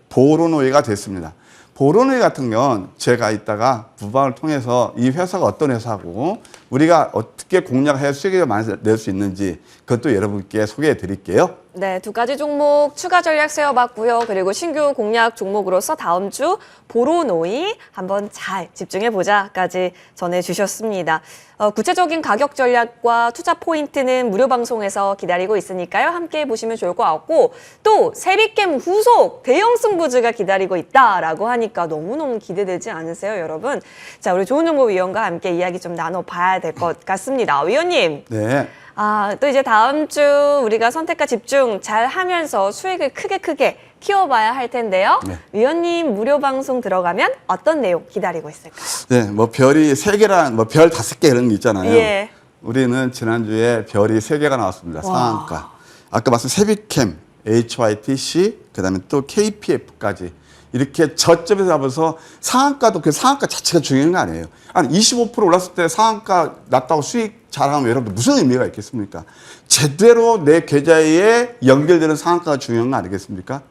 E: 보로노이가 됐습니다. 보로노이 같은 경우는 제가 이따가 부방을 통해서 이 회사가 어떤 회사고 우리가 어떻게 공략해야 수익을 많이 낼 수 있는지 그것도 여러분께 소개해 드릴게요.
A: 네, 두 가지 종목 추가 전략 세워봤고요. 그리고 신규 공략 종목으로서 다음 주 보로노이 한번 잘 집중해보자까지 전해주셨습니다. 구체적인 가격 전략과 투자 포인트는 무료 방송에서 기다리고 있으니까요. 함께 보시면 좋을 것 같고 또 세비캠 후속 대형 승부주가 기다리고 있다라고 하니까 너무너무 기대되지 않으세요, 여러분? 자, 우리 좋은정보위원과 함께 이야기 좀 나눠봐야 될 것 같습니다. 위원님.
E: 네.
A: 또 이제 다음 주 우리가 선택과 집중 잘 하면서 수익을 크게 키워봐야 할 텐데요.
E: 네.
A: 위원님 무료 방송 들어가면 어떤 내용 기다리고 있을까요?
E: 네, 뭐 별이 3개란 뭐 별 5개 이런 게 있잖아요.
A: 예.
E: 우리는 지난주에 별이 3개가 나왔습니다. 상한가. 아까 말씀 세비캠, HYTC, 그다음에 또 KPF까지 이렇게 저점에서 잡아서 상한가도 그 상한가 자체가 중요한 거 아니에요. 한 25% 올랐을 때 상한가 났다고 수익 잘하면 여러분들 무슨 의미가 있겠습니까? 제대로 내 계좌에 연결되는 상한가가 중요한 거 아니겠습니까?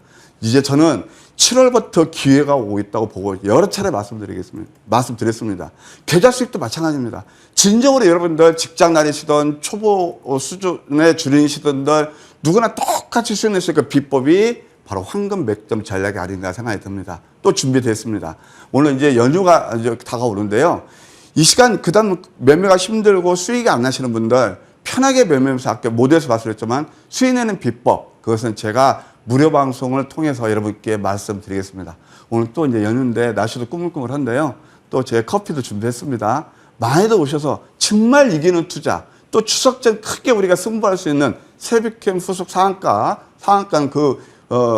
E: 이제 저는 7월부터 기회가 오고 있다고 보고 여러 차례 말씀드렸습니다. 계좌 수익도 마찬가지입니다. 진정으로 여러분들 직장 다니시던 초보 수준의 주린이시던들 누구나 똑같이 수익 낼 수 있는 비법이 바로 황금 맥점 전략이 아닌가 생각이 듭니다. 또 준비됐습니다. 오늘 이제 연휴가 이제 다가오는데요. 이 시간 그다음 매매가 힘들고 수익이 안 나시는 분들 편하게 매매하면서 아까 모델에서 말씀드렸지만 수익 내는 비법 그것은 제가 무료 방송을 통해서 여러분께 말씀드리겠습니다. 오늘 또 이제 연휴인데 날씨도 꾸물꾸물한데요. 또 제 커피도 준비했습니다. 많이들 오셔서 정말 이기는 투자 또 추석 전 크게 우리가 승부할 수 있는 세비캠 후속 상한가는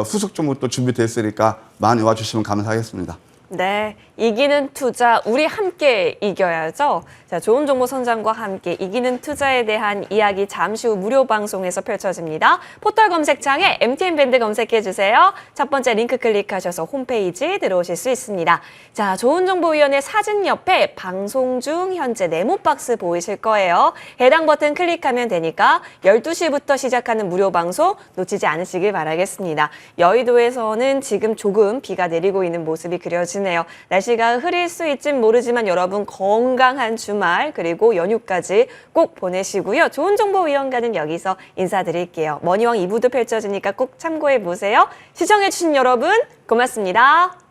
E: 후속 종목도 준비됐으니까 많이 와주시면 감사하겠습니다.
A: 네, 이기는 투자 우리 함께 이겨야죠. 자, 좋은 정보 선장과 함께 이기는 투자에 대한 이야기 잠시 후 무료 방송에서 펼쳐집니다. 포털 검색창에 MTN밴드 검색해주세요. 첫 번째 링크 클릭하셔서 홈페이지 들어오실 수 있습니다. 자, 좋은정보위원회 사진 옆에 방송 중 현재 네모 박스 보이실 거예요. 해당 버튼 클릭하면 되니까 12시부터 시작하는 무료 방송 놓치지 않으시길 바라겠습니다. 여의도에서는 지금 조금 비가 내리고 있는 모습이 그려지네요. 날씨가 흐릴 수 있진 모르지만 여러분 건강한 주말 그리고 연휴까지 꼭 보내시고요. 좋은정보위원과는 여기서 인사드릴게요. 머니왕 2부도 펼쳐지니까 꼭 참고해보세요. 시청해주신 여러분 고맙습니다.